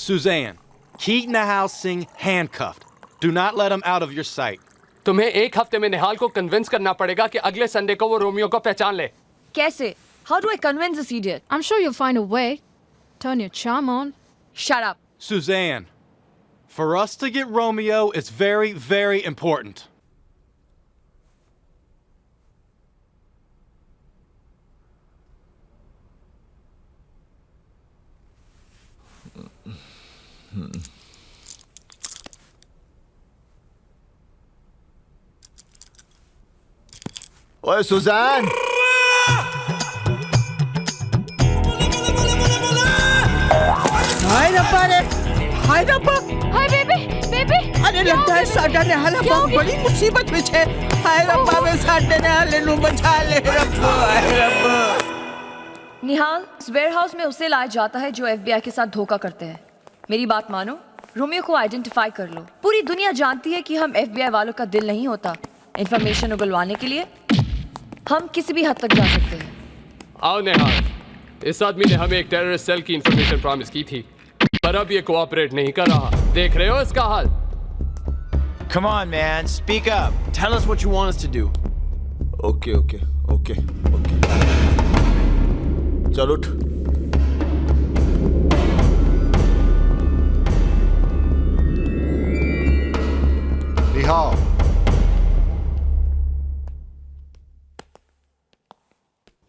Suzanne, keep Nihal Singh handcuffed. Do not let him out of your sight. तुम्हें एक हफ्ते में निहाल को कन्विंस करना पड़ेगा कि अगले संडे को वो रोमियो को पहचान ले. कैसे? How do I convince this idiot? I'm sure you'll find a way. Turn your charm on. Shut up. Suzanne, for us to get Romeo, it's very, very important. ओए सुजान, हाय रब्बा रे, हाय रब्बा, Hi, baby, baby. अरे लगता है साडा ने हाल बहुत बड़ी मुसीबत में छे. हाय रब्बा में साडे ने हाल नु बचा ले रब्बा, हाय रब्बा. निहाल, इस वेयरहाउस में उसे लाया जाता है जो FBI के साथ धोखा करते हैं. मेरी बात मानो, रोमियो को आइडेंटिफाई कर लो. पूरी दुनिया जानती है कि हम FBI वालों का दिल नहीं होता. इंफॉर्मेशन उगलवाने के लिए हम किसी भी हद तक जा सकते हैं. आओ निहाल, इस आदमी ने हमें एक टेररिस्ट सेल की इंफॉर्मेशन प्रॉमिस की थी, पर अब ये कोऑपरेट नहीं कर रहा. देख रहे हो इसका हाल? Come on, man. Speak up. Tell us what you want us to do. Okay. चल उठ. Nihal,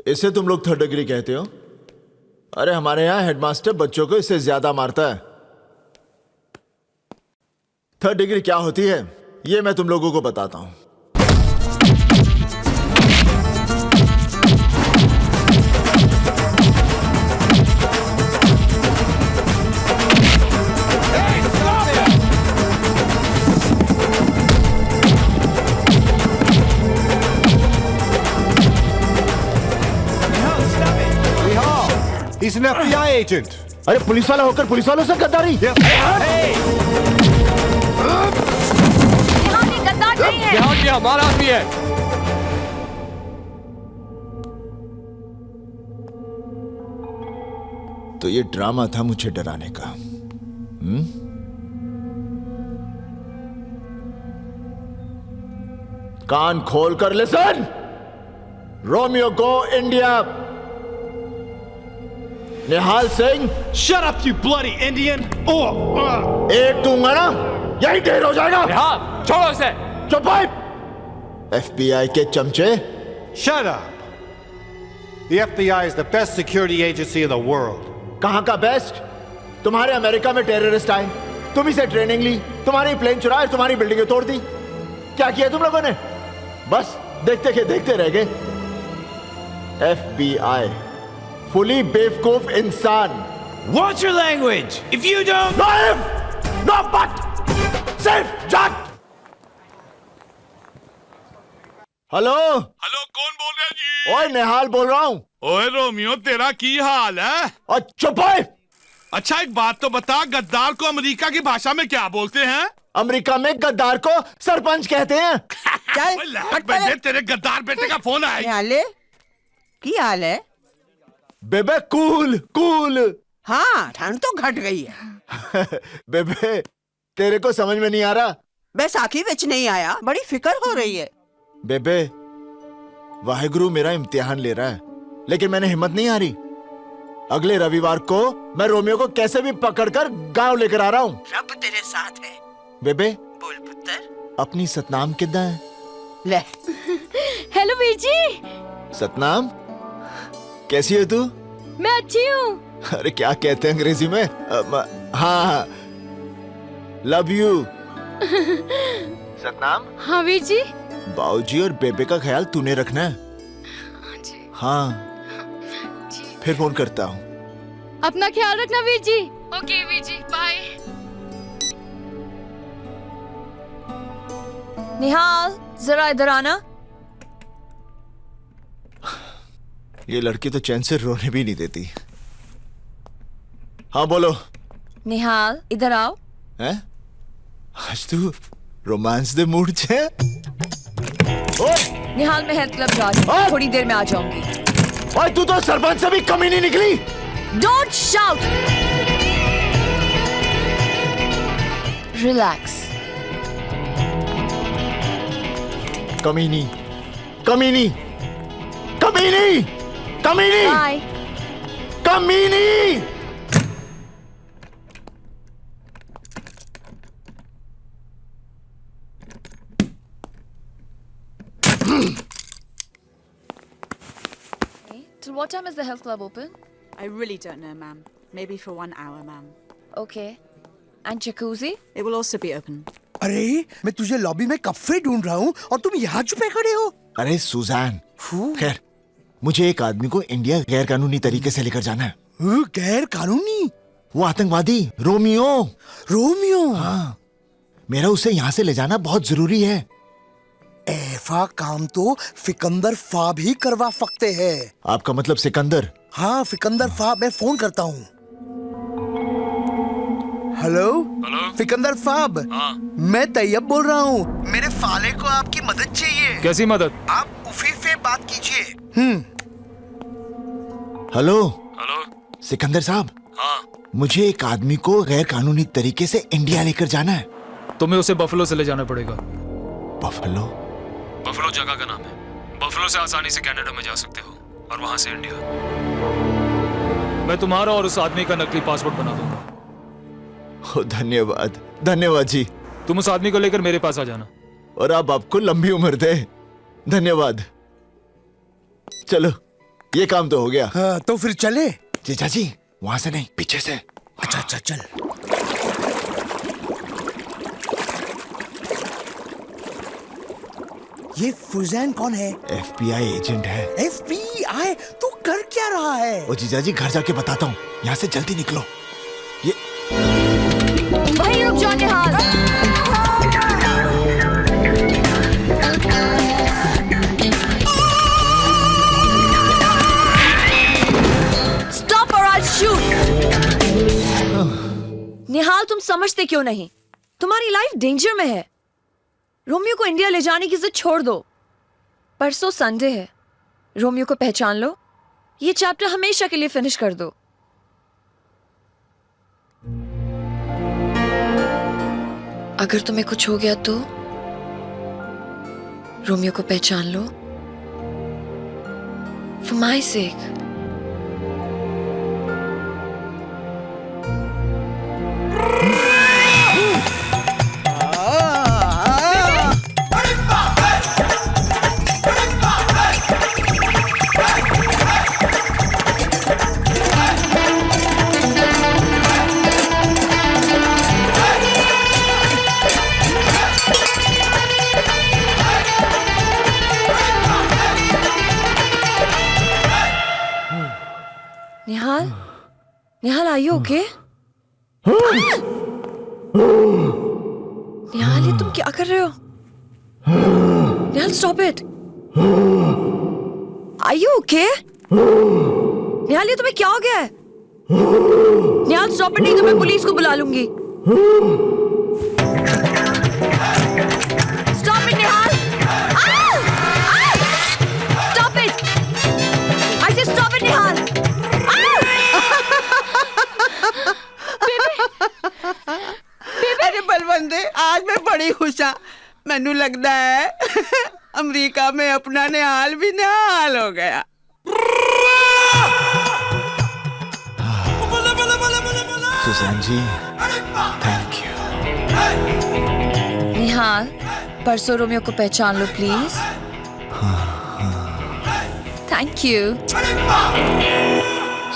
इसे तुम लोग थर्ड डिग्री कहते हो? अरे हमारे यहाँ हेडमास्टर बच्चों को इससे ज्यादा मारता है. थर्ड डिग्री क्या होती है ये मैं तुम लोगों को बताता हूं. he's an FBI agent. अरे पुलिस वाला होकर पुलिस वालों से गद्दारी. निहाल ये गद्दार नहीं है. निहाल ये हमारा आदमी है. तो ये ड्रामा था मुझे डराने का. कान खोल कर लिसन. रोमियो को India. Nihal Singh. Shut up, you bloody Indian! एक दूंगा ना यही ढेर हो जाएगा. निहाल, छोड़ो इसे. चुप है. FBI के चमचे. Shut up. The FBI is the best security agency in the world. कहां का बेस्ट? तुम्हारे अमेरिका में टेररिस्ट आए, तुम इसे ट्रेनिंग ली, तुम्हारी प्लेन चुराए, तुम्हारी बिल्डिंगें तोड़ दी. क्या किया तुम लोगों ने? बस देखते के देखते रह गए. FBI फुली बेवकूफ इंसान. Watch your language. If you don't... No if, no but, सिर्फ जाट. हेलो. हेलो, कौन बोल रहे जी? ओए निहाल बोल रहा हूँ. ओए रोमियो, तेरा की हाल है? और चुप है. अच्छा एक बात तो बता, गद्दार को अमेरिका की भाषा में क्या बोलते हैं? अमेरिका में गद्दार को सरपंच कहते हैं. बेटे, तेरे गद्दार बेटे का फोन आया. निहाले, की हाल है? बेबे कूल कूल. हाँ, ठंड तो घट गई है. बेबे तेरे को समझ में नहीं आ रहा? बैसाखी विच नहीं आया, बड़ी फिक्र हो रही है. बेबे वाहेगुरु मेरा इम्तिहान ले रहा है, लेकिन मैंने हिम्मत नहीं हारी. अगले रविवार को मैं रोमियो को कैसे भी पकड़कर गांव लेकर आ रहा हूँ. रब तेरे साथ है. बेबे बोल पुत्र. अपनी सतनाम कितना है? ले. हेलो वीर जी. सतनाम कैसी है तू? मैं अच्छी हूँ. अरे क्या कहते हैं अंग्रेजी में? हाँ लव यू। सतनाम। हाँ वीर जी। बाऊजी और बेबे का ख्याल तूने रखना है। हाँ फिर फोन करता हूँ। अपना ख्याल रखना वीर जी। Okay Veer ji, bye. निहाल, जरा इधर आना। ये लड़की तो चैन से रोने भी नहीं देती। हाँ बोलो। निहाल, इधर आओ। हैं? आज तू रोमांस दे मूड छे? ओए! निहाल, मैं हेल्थ क्लब जा रही हूँ, थोड़ी देर में आ जाऊंगी। ओए तू तो सरपंच से भी कमी नहीं निकली। Don't shout! Relax. कमीनी, कमीनी, कमीनी, कमीनी, Bye. कमीनी। Till what time is the health club open? I really don't know, ma'am. Maybe for 1 hour, ma'am. Okay. And jacuzzi? It will also be open. अरे मैं तुझे लॉबी में कब से ढूंढ रहा हूँ और तुम यहाँ छुपे खड़े हो। अरे सुजान, खैर मुझे एक आदमी को इंडिया गैर कानूनी तरीके से लेकर जाना है। गैर कानूनी? वो आतंकवादी रोमियो। रोमियो? हाँ, मेरा उसे यहाँ से ले जाना बहुत जरूरी है। ऐसा काम तो फिकंदर फाब ही करवा सकते हैं। आपका मतलब सिकंदर? हाँ फिकंदर फाब, मैं फोन करता हूँ। हेलो फिकंदर फाब। मैं तैयब बोल रहा हूँ। मेरे फाले को आपकी मदद चाहिए। कैसी मदद? आप उफी से बात कीजिए। हेलो हेलो सिकंदर साहब। हाँ, मुझे एक आदमी को गैर कानूनी तरीके से इंडिया लेकर जाना है। तुम्हें उसे बफलो से ले जाना पड़ेगा। बफलो? बफलो जगह का नाम है। बफलो से आसानी से कनाडा में जा सकते हो और वहां से इंडिया। मैं तुम्हारा और उस आदमी का नकली पासपोर्ट बना दूंगा। ओ, धन्यवाद धन्यवाद जी। तुम उस आदमी को लेकर मेरे पास आ जाना। और आप आपको लंबी उम्र दे। धन्यवाद। चलो ये काम तो हो गया। हाँ, तो फिर चले। जीजा जी वहां से नहीं, पीछे से। अच्छा अच्छा चल। ये फुजैन कौन है? FBI एजेंट है। FBI? तू कर क्या रहा है? ओ जीजा जी घर जाके बताता हूँ, यहाँ से जल्दी निकलो। ये वहीं रुक जाओ निहाल। Stop or I'll shoot. निहाल, तुम समझते क्यों नहीं? तुम्हारी लाइफ डेंजर में है। रोमियो को इंडिया ले जाने की जिद छोड़ दो। परसों संडे है। रोमियो को पहचान लो। ये चैप्टर हमेशा के लिए फिनिश कर दो। अगर तुम्हें कुछ हो गया तो रोमियो को पहचान लो। For my sake. Nihal, Nihal are you okay? निहाल, ये तुम क्या कर रहे हो? निहाल, stop it. Are you okay? निहाल, ये तुम्हें क्या हो गया है? निहाल, stop it, नहीं तो मैं पुलिस को बुला लूंगी। Stop it, Nihal! Stop it! I said stop it, निहाल! अरे बलवंदे, आज मैं बड़ी खुश हाँ। मैनू लगता है अमेरिका में अपना निहाल भी निहाल हो गया। Sujan ji thank you. निहाल, परसों रोमियो को पहचान लो please. Thank you.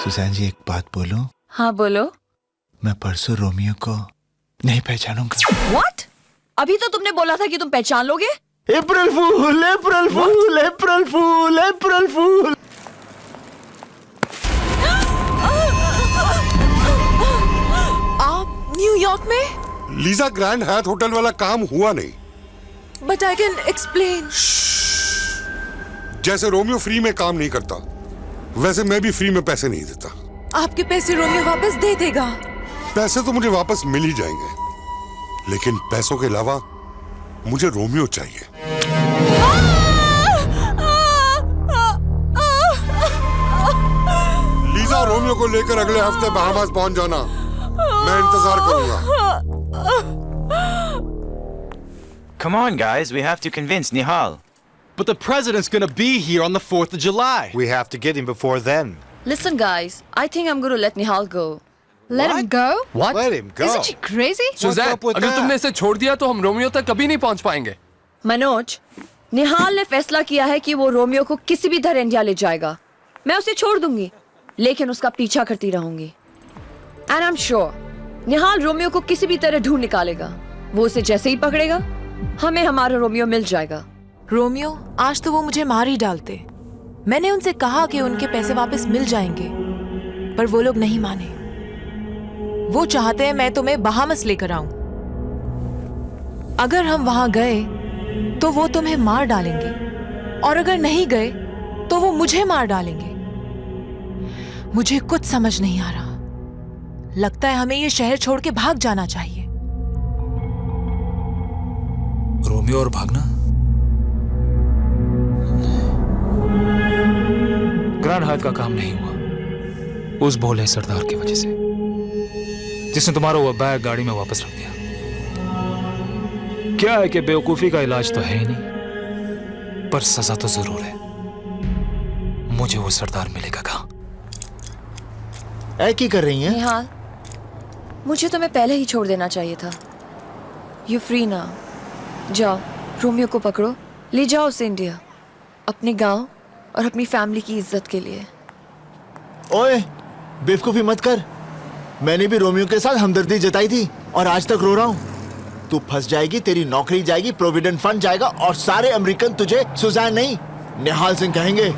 Sujan ji एक बात बोलूं? हाँ बोलो। मैं परसों रोमियो को नहीं पहचानूंगा। What? अभी तो तुमने बोला था कि तुम पहचान लोगे। अप्रैल फूल, अप्रैल फूल, अप्रैल फूल, अप्रैल फूल। आप न्यूयॉर्क में? लीजा ग्रैंड हयात होटल वाला काम हुआ नहीं। But I can explain. जैसे रोमियो फ्री में काम नहीं करता, वैसे मैं भी फ्री में पैसे नहीं देता। आपके पैसे रोमियो वापस दे देगा। पैसे तो मुझे वापस मिल ही जाएंगे, लेकिन पैसों के अलावा मुझे रोमियो चाहिए। लीजा, रोमियो को लेकर अगले हफ्ते बहामास पहुंच जाना। मैं इंतजार करूंगा। Come on, guys. We have to convince Nihal. But the president's gonna be here on the 4th of July. We have to get him before then. Listen, guys. I think I'm going to let Nihal go. Let him go? What? Let him go. Isn't she crazy? Suzanne, अगर तुमने इसे छोड़ दिया तो हम Romeo तक कभी नहीं पहुंच पाएंगे। मनोज, निहाल ने फैसला किया है कि वो रोमियो को किसी भी तरह इंडिया ले जाएगा। मैं उसे छोड़ दूंगी, लेकिन उसका पीछा करती रहूंगी। And I'm sure, Nihal Romeo को किसी भी तरह ढूंढ निकालेगा। वो उसे जैसे ही पकड़ेगा, हमें हमारा रोमियो मिल जाएगा। रोमियो, आज तो वो मुझे मार ही डालते। मैंने उनसे कहा कि उनके पैसे वापस मिल जाएंगे, पर वो लोग नहीं माने। वो चाहते हैं मैं तुम्हें बहामस लेकर आऊं। अगर हम वहां गए तो वो तुम्हें मार डालेंगे, और अगर नहीं गए तो वो मुझे मार डालेंगे। मुझे कुछ समझ नहीं आ रहा। लगता है हमें ये शहर छोड़ के भाग जाना चाहिए। रोमियो और भागना? ग्रैंड हयात का काम नहीं हुआ उस भोले सरदार की वजह से, जिसने तुम्हारा वो बैग गाड़ी में वापस रख दिया। क्या है कि बेवकूफी का इलाज तो है ही नहीं, पर सजा तो जरूर है। मुझे वो सरदार मिलेगा कहाँ? क्या कर रही हैं? निहाल, मुझे तुम्हें पहले ही छोड़ देना चाहिए था। यू फ्री ना। जाओ, रोमियो को पकड़ो, ले जाओ उसे इंडिया, अपने गांव और अपनी फैमिली की इज्जत के लिए। ओए, बेवकूफी मत कर। मैंने भी रोमियो के साथ हमदर्दी जताई थी और आज तक रो रहा हूँ। तू फंस जाएगी, तेरी नौकरी जाएगी, प्रोविडेंट फंड जाएगा और सारे अमेरिकन तुझे सुजैन नहीं, निहाल सिंह कहेंगे।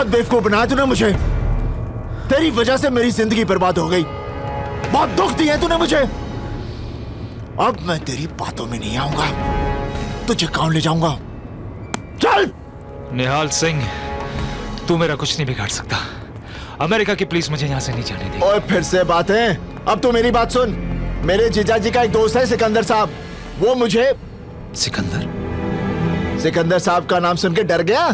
बेवकूफ बनाया तूने मुझे। तेरी वजह से मेरी जिंदगी बर्बाद हो गई। बहुत दुख दिया तूने मुझे। अब मैं तेरी बातों में नहीं आऊंगा। तुझे कौन ले जाऊंगा? चल। निहाल सिंह, तू मेरा कुछ नहीं बिगाड़ सकता। अमेरिका की पुलिस मुझे यहाँ से नहीं जाने देगी। ओए फिर से बातें। अब तू मेरी बात सुन। मेरे जीजा जी का एक दोस्त है सिकंदर साहब, वो मुझे सिकंदर साहब का नाम सुन के डर गया।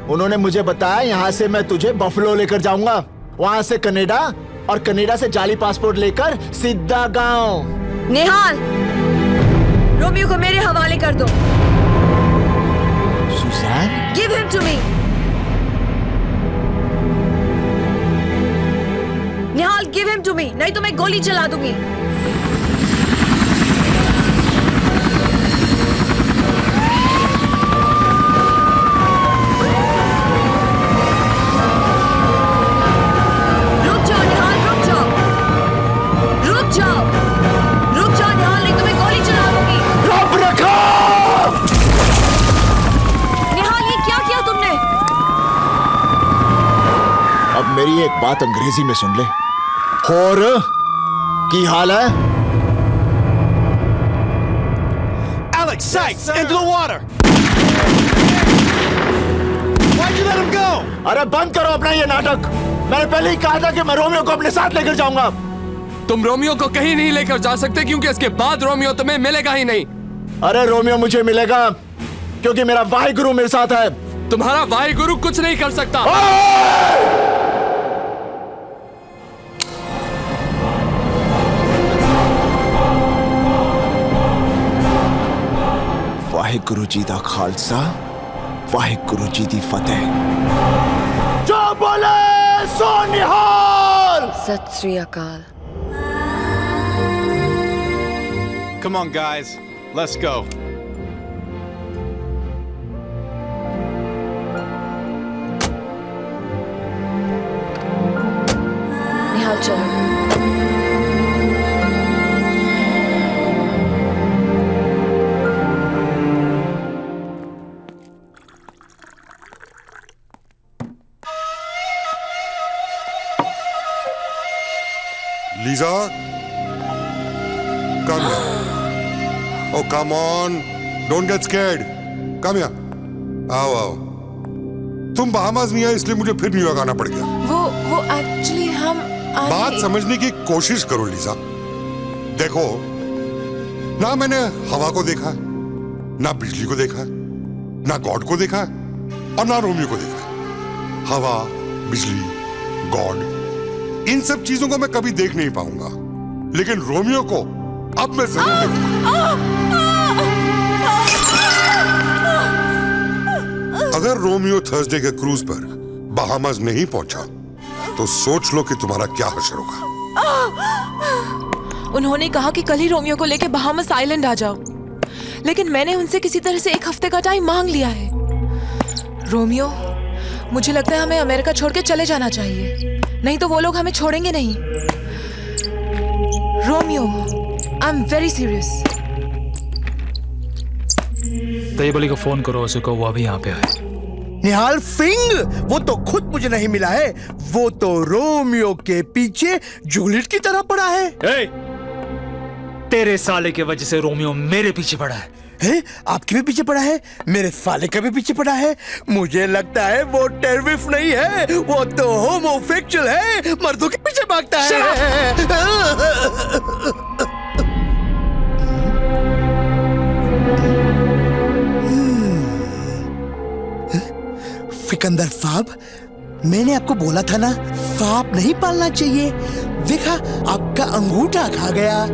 उन्होंने मुझे बताया यहाँ से मैं तुझे बफलो लेकर जाऊंगा, वहां से कनाडा और कनाडा से जाली पासपोर्ट लेकर सीधा गांव। निहाल, रोमियो को मेरे हवाले कर दो। Suzanne, give him to me. Nihal, give him to me, नहीं तो मैं गोली चला दूंगी। मेरी एक बात अंग्रेजी में सुन ले। और की हाल है? Alex Sykes, into the water! Why'd you let him go? अरे बंद करो अपना ये नाटक। मैंने पहले ही कहा था कि मैं रोमियो को अपने साथ लेकर जाऊंगा। तुम रोमियो को कहीं नहीं लेकर जा सकते क्योंकि इसके बाद रोमियो तुम्हें मिलेगा ही नहीं। अरे रोमियो मुझे मिलेगा क्योंकि मेरा वाहिगुरु मेरे साथ है। तुम्हारा वाहिगुरु कुछ नहीं कर सकता। वाहिगुरु जी दा खालसा, वाहिगुरु जी दी फतेह। जो बोले सो निहाल। सत श्री अकाल। Come on, guys. Let's go. निहाल चलो। Lisa, come here. Oh, come on. Don't get scared. Come here. आओ। तुम बहामास नहीं है इसलिए मुझे फिर न्यूयॉर्क आना पड़ गया। वो एक्चुअली हम बात समझने की कोशिश करो लीजा। देखो, ना मैंने हवा को देखा है, ना बिजली को देखा है, ना गॉड को देखा है और ना रोमियो को देखा है। हवा, बिजली, गॉड, इन सब चीजों को मैं कभी देख नहीं पाऊंगा, लेकिन रोमियो को अब मैं जरूर देखूंगा। अगर रोमियो थर्सडे के क्रूज पर बहामास नहीं पहुंचा तो सोच लो कि तुम्हारा क्या हश्र होगा। उन्होंने कहा कि कल ही रोमियो को लेकर बहामास आइलैंड आ जाओ, लेकिन मैंने उनसे किसी तरह से 1 हफ्ते का टाइम मांग लिया है। रोमियो, मुझे लगता है हमें अमेरिका छोड़ के चले जाना चाहिए, नहीं तो वो लोग हमें छोड़ेंगे नहीं। Romeo, I am very serious. Tayyab को फोन करो, उसे कहो वो अभी यहाँ पे आए। निहाल सिंह, वो तो खुद मुझे नहीं मिला है, वो तो रोमियो के पीछे जूलियट की तरह पड़ा है। तेरे साले के वजह से रोमियो मेरे पीछे पड़ा है। आपके भी पीछे पड़ा है, मेरे साले का भी पीछे पड़ा है। मुझे लगता है वो टेररिस्ट नहीं है, वो तो होमोसेक्सुअल है, मर्दों के पीछे भागता है। सिकंदर साहब, मैंने आपको बोला था ना, सांप नहीं पालना चाहिए। देखा, आपका अंगूठा खा गया।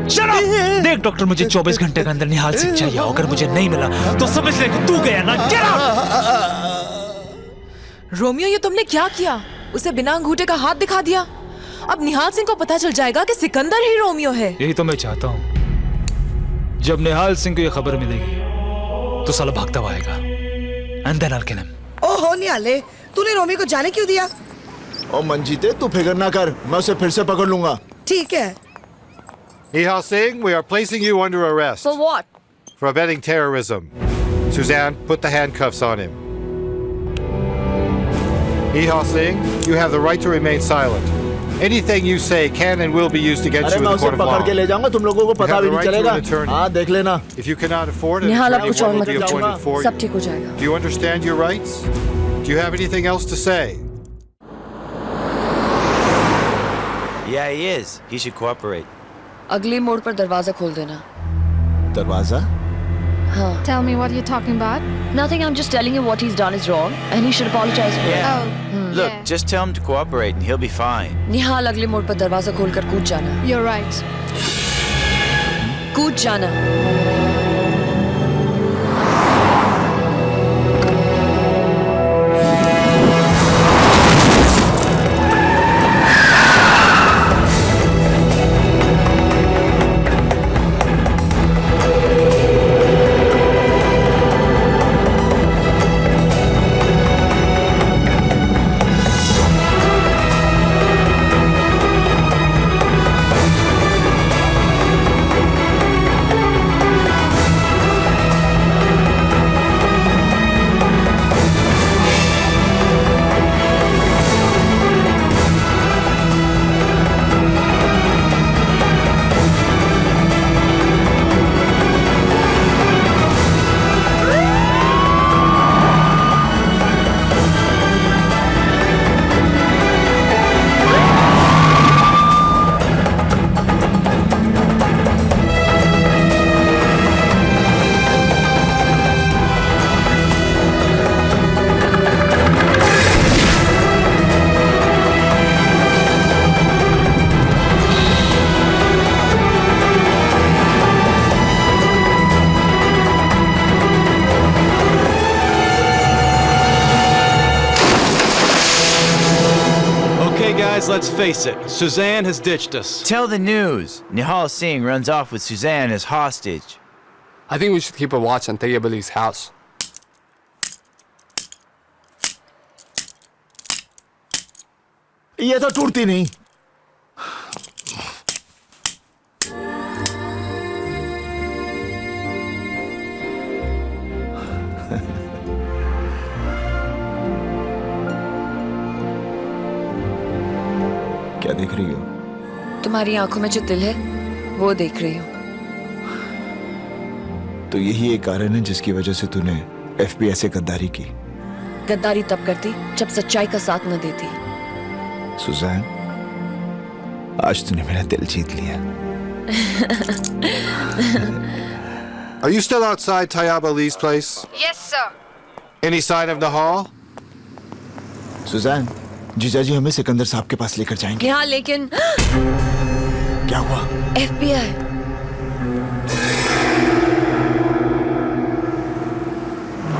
देख डॉक्टर, मुझे 24 घंटे के अंदर निहाल सिंह चाहिए। अगर मुझे नहीं मिला तो समझ ले कि तू गया ना। रोमियो, ये तुमने क्या किया? उसे बिना अंगूठे का हाथ दिखा दिया। अब निहाल सिंह को पता चल जाएगा कि सिकंदर ही रोमियो है। यही तो मैं चाहता हूँ। जब निहाल सिंह को ये खबर मिलेगी तो साला भागता हुआ आएगा। And then I'll kill him. ओहो निहाले, तूने रोमियो को जाने क्यों दिया? ओ मंजीते, तू फिक्र ना कर, मैं उसे फिर से पकड़ लूंगा। ठीक है। Nihal Singh, we are placing you under arrest. For what? For abetting terrorism. Suzanne, put the handcuffs on him. Nihal Singh, you have the right to remain silent. Anything you say can and will be used against अरे you मैं in the उसे court of पकड़ के law. ले जाऊंगा, तुम लोगों को You पता have भी the नहीं right to चलेगा। an attorney. हाँ देख लेना। If you cannot afford an निहाल, अब attorney, कुछ one और will मत be पूछो। appointed for सब you. ठीक हो जाएगा। Do you understand your rights? Do you have anything else to say? Yeah, he is. He should cooperate. अगले मोड़ पर दरवाजा खोल देना। दरवाजा? हाँ। Tell me what you're talking about. Nothing. I'm just telling him what he's done is wrong, and he should apologize for it. Oh, Look, yeah. just tell him to cooperate and he'll be fine. निहाल, अगले मोड़ पर दरवाजा खोलकर कूद जाना। You're right. कूद जाना। Okay, guys, let's face it. Suzanne has ditched us. Tell the news. Nihal Singh runs off with Suzanne as hostage. I think we should keep a watch on Tayyib Ali's house. ये तो टूटती नहीं। क्या देख रही हो? तुम्हारी आंखों में जो दिल है, वो देख रही हूँ। तो यही एक कारण है जिसकी वजह से तूने FBI से गद्दारी की। गद्दारी तब करती जब सच्चाई का साथ न देती। सुजैन, आज तूने मेरा दिल जीत लिया। Are you still outside Tayyab Ali's place? Yes, sir. Any sign of Nihal? Suzanne, जीजा जी हमें सिकंदर साहब के पास लेकर जाएंगे। यहाँ लेकिन क्या हुआ? FBI।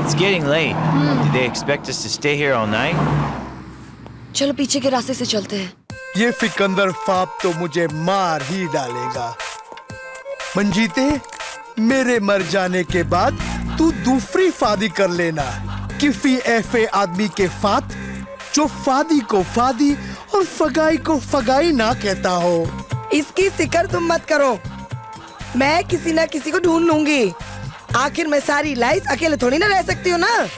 It's getting late. Do they expect us to stay here all night? चलो पीछे के रास्ते से चलते हैं। ये फिकंदर फाप तो मुझे मार ही डालेगा। मंजीते, मेरे मर जाने के बाद तू दूसरी फादी कर लेना। किफी ऐसे आदमी के फात जो फादी को फादी और फगाई को फगाई ना कहता हो। इसकी फिक्र तुम मत करो, मैं किसी ना किसी को ढूंढ लूंगी। आखिर मैं सारी लाइफ अकेले थोड़ी ना रह सकती हूँ ना।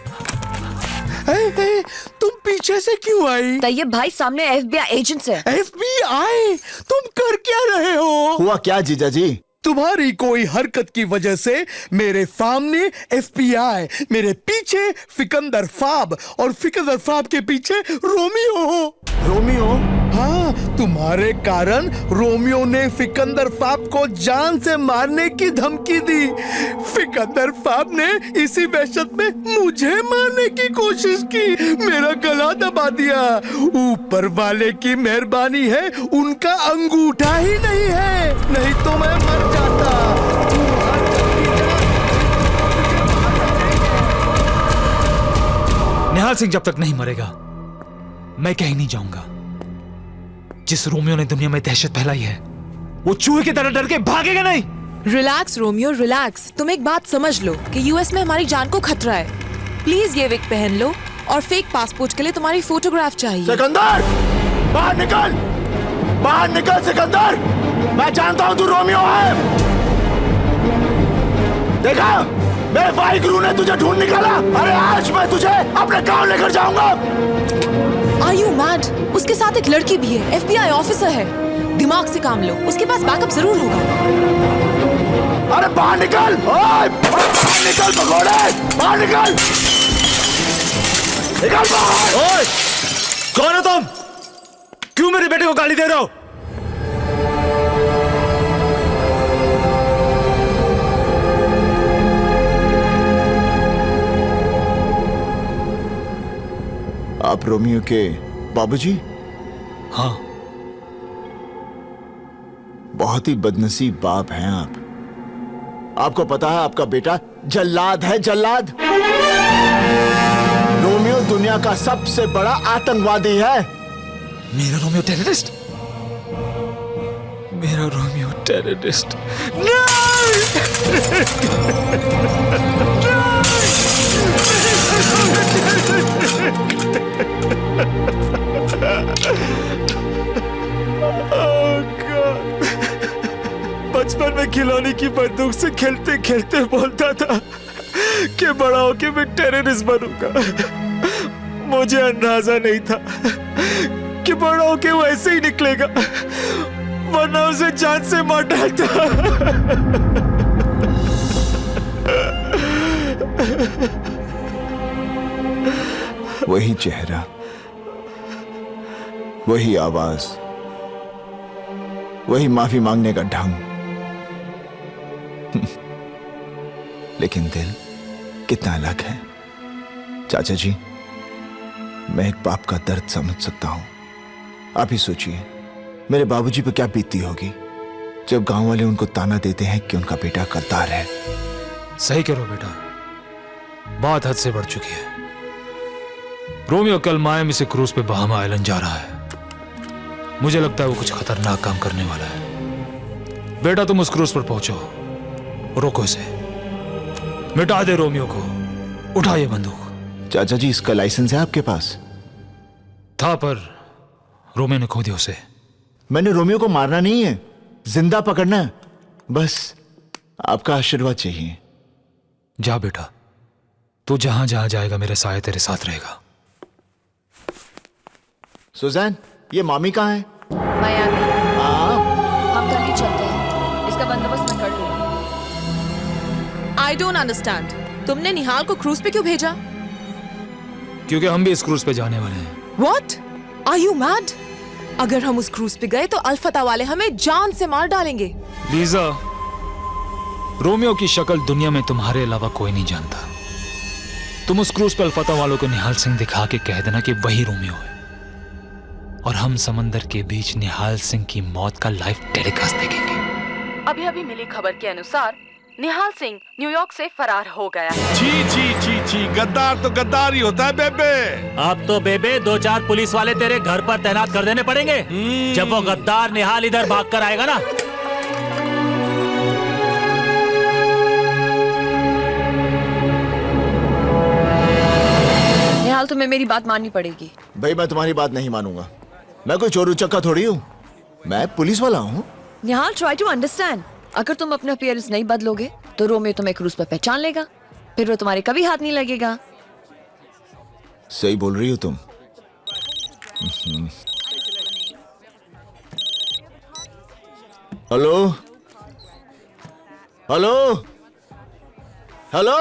तुम पीछे से क्यों आई? तैयब भाई सामने FBI एजेंट्स है। FBI? तुम कर क्या रहे हो? हुआ क्या जीजा जी? तुम्हारी कोई हरकत की वजह से मेरे सामने FBI, मेरे पीछे फिकंदर फाब और फिकंदर फाब के पीछे रोमियो हो। रोमियो? हाँ, तुम्हारे कारण रोमियो ने फिकंदर फाब को जान से मारने की धमकी दी। फिकंदर फाब ने इसी वहशत में मुझे मारने की कोशिश की, मेरा गला दबा दिया। ऊपर वाले की मेहरबानी है, उनका अंगूठा ही नहीं है, नहीं तो मैं मर जाता। निहाल सिंह जब तक नहीं मरेगा, मैं कहीं नहीं जाऊंगा। जिस रोमियो ने दुनिया में दहशत फैलाई है, वो चूहे की तरह डर के भागेगा नहीं। Relax Romeo, relax. तुम एक बात समझ लो कि यूएस में हमारी जान को खतरा है। प्लीज ये विग पहन लो और फेक पासपोर्ट के लिए तुम्हारी फोटोग्राफ चाहिए। सिकंदर, बाहर निकल! बाहर निकल सिकंदर! मैं जानता हूँ तू रोमियो है। देखा, मेरे भाई गुरु ने तुझे ढूंढ निकाला। अरे आज मैं तुझे अपने गांव लेकर जाऊंगा। Are you mad? उसके साथ एक लड़की भी है, FBI ऑफिसर है। दिमाग से काम लो, उसके पास बैकअप जरूर होगा। अरे बाहर निकल! ओए! बाहर निकल भगोड़े! बाहर निकल! निकल बाहर! ओए! कौन हो तुम? क्यों मेरे बेटे को गाली दे रहे हो? आप रोमियो के बाबूजी? हाँ। बहुत ही बदनसीब बाप हैं आप। आपको पता है आपका बेटा जल्लाद है, जल्लाद। रोमियो दुनिया का सबसे बड़ा आतंकवादी है। मेरा रोमियो टेररिस्ट? मेरा रोमियो टेररिस्ट? बचपन में खिलौने की बंदूक से खेलते खेलते बोलता था कि बड़ा होके मैं टेररिस्ट बनूंगा। मुझे अंदाजा नहीं था कि बड़ा होके वो ऐसे ही निकलेगा, वरना उसे जान से मार डालता। वही चेहरा, वही आवाज, वही माफी मांगने का ढंग, लेकिन दिल कितना अलग है। चाचा जी, मैं एक बाप का दर्द समझ सकता हूं। आप ही सोचिए मेरे बाबूजी पर क्या बीतती होगी जब गांव वाले उनको ताना देते हैं कि उनका बेटा गद्दार है। सही करो बेटा, बात हद से बढ़ चुकी है। रोमियो कल मायामी से क्रूज पे बहामा आइलैंड जा रहा है। मुझे लगता है वो कुछ खतरनाक काम करने वाला है। बेटा तुम उस क्रूज पर पहुंचो, रोको इसे, मिटा दे रोमियो को, उठा ये बंदूक। चाचा जी, इसका लाइसेंस है आपके पास? था, पर रोमियो ने खो दिया उसे। मैंने रोमियो को मारना नहीं है, जिंदा पकड़ना है। बस आपका आशीर्वाद चाहिए। जा बेटा, तू जहां जहां जाएगा मेरे साये तेरे साथ रहेगा। सुजैन, ये मामी कहाँ है? मायामी। हम कल ही चलते हैं, इसका बंदोबस्त मैं कर लूंगी। I don't understand. तुमने निहाल को क्रूज पे क्यों भेजा? क्योंकि हम भी इस क्रूज पे जाने वाले हैं। What? Are you mad? अगर हम उस क्रूज पे गए तो अल्फता वाले हमें जान से मार डालेंगे। लीजा, रोमियो की शक्ल दुनिया में तुम्हारे अलावा कोई नहीं जानता। तुम उस क्रूज पे अल्फता वालों को निहाल सिंह दिखा के कह देना कि वही रोमियो है, और हम समंदर के बीच निहाल सिंह की मौत का लाइव टेलीकास्ट देखेंगे। अभी अभी मिली खबर के अनुसार निहाल सिंह न्यूयॉर्क से फरार हो गया है। छी छी छी छी, गद्दार तो गद्दार ही होता है बेबे। अब तो बेबे 2-4 पुलिस वाले तेरे घर पर तैनात कर देने पड़ेंगे जब वो गद्दार निहाल इधर भाग कर आएगा ना। निहाल, तुम्हें मेरी बात माननी पड़ेगी। भाई, मैं तुम्हारी बात नहीं मानूंगा। मैं कोई चोर उचक्का थोड़ी हूँ, मैं पुलिस वाला हूँ। निहाल, ट्राई टू अंडरस्टैंड। अगर तुम अपना अपीयरेंस नहीं बदलोगे तो रोमियो तुम्हें क्रूज पर पहचान लेगा, फिर वो तुम्हारे कभी हाथ नहीं लगेगा। सही बोल रही हो तुम। Hello hello hello.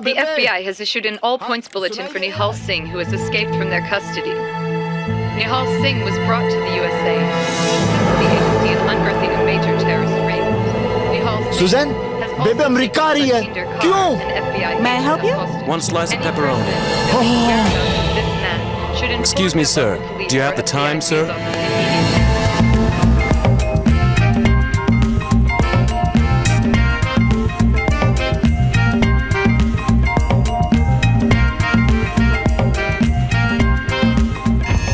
The FBI has issued an all-points bulletin for Nihal Singh, who has escaped from their custody. Nihal Singh was brought to the USA to the agency in unearthing a major terrorist ring. Nihal Singh Suzanne, बेबे America आ रही है। क्यों? May I help you? One slice of pepperoni. Excuse me, sir. Do you have the time, sir?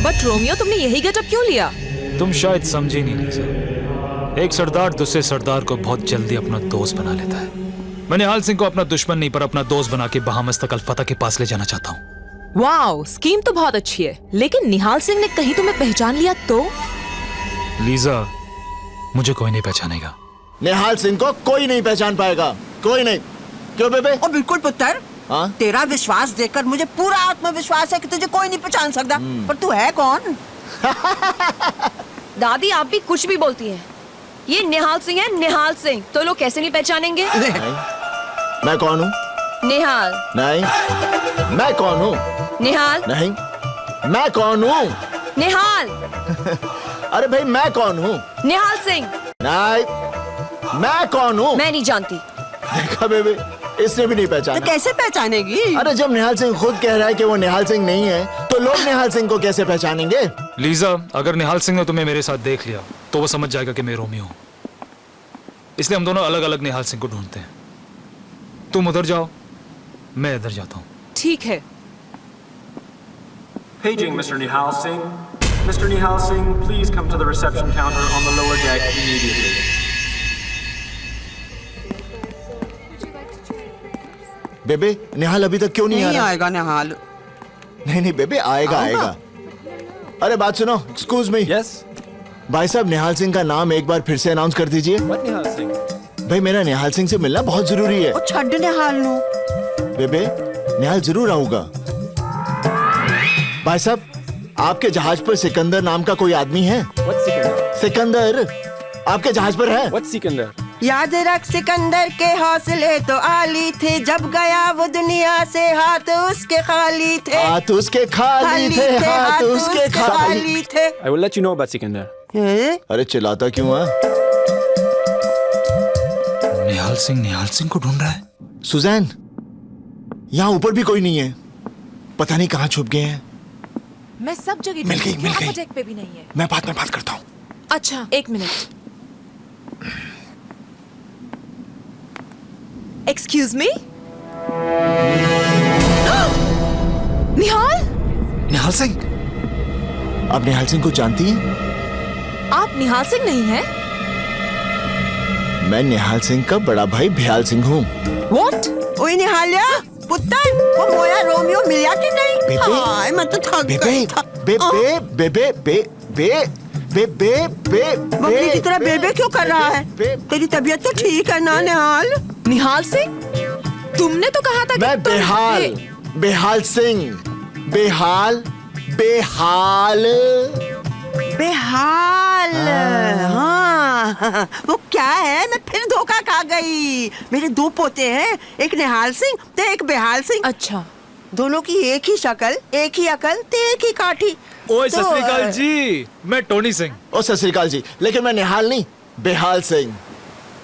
But Romeo, तुमने यही getup क्यों लिया? तुम शायद समझी नहीं लीजा। एक सरदार दूसरे सरदार को बहुत जल्दी अपना दोस्त बना लेता है। मैं निहाल सिंह को अपना दुश्मन नहीं पर अपना दोस्त बना के बहामस तक अल्फता के पास ले जाना चाहता हूँ। वाओ, स्कीम तो बहुत अच्छी है, लेकिन निहाल सिंह ने कहीं तुम्हें पहचान लिया तो? लीजा, मुझे कोई नहीं पहचानेगा। निहाल सिंह को कोई नहीं पहचान पाएगा, कोई नहीं। क्यों बेबे? और बिल्कुल पुत्र, हाँ? तेरा विश्वास देखकर मुझे पूरा आत्मविश्वास है कि तुझे कोई नहीं पहचान सकता। पर तू है कौन? दादी आप भी कुछ भी बोलती हैं। ये निहाल सिंह है, निहाल सिंह। तो लोग कैसे नहीं पहचानेंगे? मैं कौन हूँ? निहाल। नहीं। मैं कौन हूँ? निहाल। नहीं। मैं कौन हूँ? निहाल। अरे भाई मैं कौन हूँ? निहाल सिंह। नहीं। मैं कौन हूँ? मैं नहीं जानती। देखा बेबे, इसने भी नहीं पहचाना। तो कैसे पहचानेगी? अरे जब निहाल सिंह खुद कह रहा है कि वो निहाल सिंह नहीं है, तो लोग निहाल सिंह को कैसे पहचानेंगे? लीजा, अगर निहाल सिंह ने तुम्हें मेरे साथ देख लिया तो वो समझ जाएगा कि मैं रोमियो हूँ। इसलिए हम दोनों अलग अलग निहाल सिंह को ढूंढते हैं। तुम उधर जाओ, मैं इधर जाता हूँ। ठीक है। Paging Mr. Nihal Singh. Mr. Nihal Singh, please come to the reception counter on the lower deck immediately. बेबे, निहाल अभी तक क्यों नहीं आ रहा? आएगा निहाल। नहीं बेबे, आएगा। अरे बात सुनो, एक्सक्यूज मी। Yes. भाई साहब, निहाल सिंह का नाम एक बार फिर से अनाउंस कर दीजिए। What Nihal Singh? भाई मेरा निहाल सिंह से मिलना बहुत जरूरी है। वो छड्ड निहाल नु। बेबे, निहाल जरूर आऊंगा। भाई साहब, आपके जहाज पर सिकंदर नाम का कोई आदमी है? What Sikandar? सिकंदर आपके जहाज पर है? What Sikandar? याद रख सिकंदर के हौसले तो आली थे, जब गया वो दुनिया से हाथ उसके खाली थे। हाथ उसके खाली थे, हाथ उसके खाली थे। I will let you know about Sikandar. अरे चिल्लाता क्यों है? निहाल सिंह को ढूंढ रहा है। सुजैन, यहाँ ऊपर भी कोई नहीं है। पता नहीं कहाँ छुप गए हैं। मैं सब जगह मिल गई। डेक पे भी नहीं है। मैं बाद में बात करता हूँ। अच्छा, 1 minute. Excuse me. Nihal Singh, आप निहाल सिंह को जानती हैं? आप निहाल सिंह नहीं हैं? मैं निहाल सिंह का बड़ा भाई भयाल सिंह हूँ। What? ओए निहालिया, पुत्र, वो मोया रोमियो मिला कि नहीं? बेबे, हाय, मैं तो थक गई था। बकरी की तरह बेबे क्यों कर रहा है? तेरी तबीयत तो ठीक है ना निहाल? निहाल सिंह, तुमने तो कहा था कि मैं बेहाल सिंह। बेहाल। हाँ, वो क्या है? मैं फिर धोखा खा गई। मेरे 2 पोते हैं, एक निहाल सिंह तो एक बेहाल सिंह। अच्छा, दोनों की एक ही शक्ल, एक ही अकल, तो एक ही काठी। ओए सत श्री अकाल जी, मैं टोनी सिंह। ओ सत श्री अकाल जी, लेकिन मैं निहाल नहीं, बेहाल सिंह।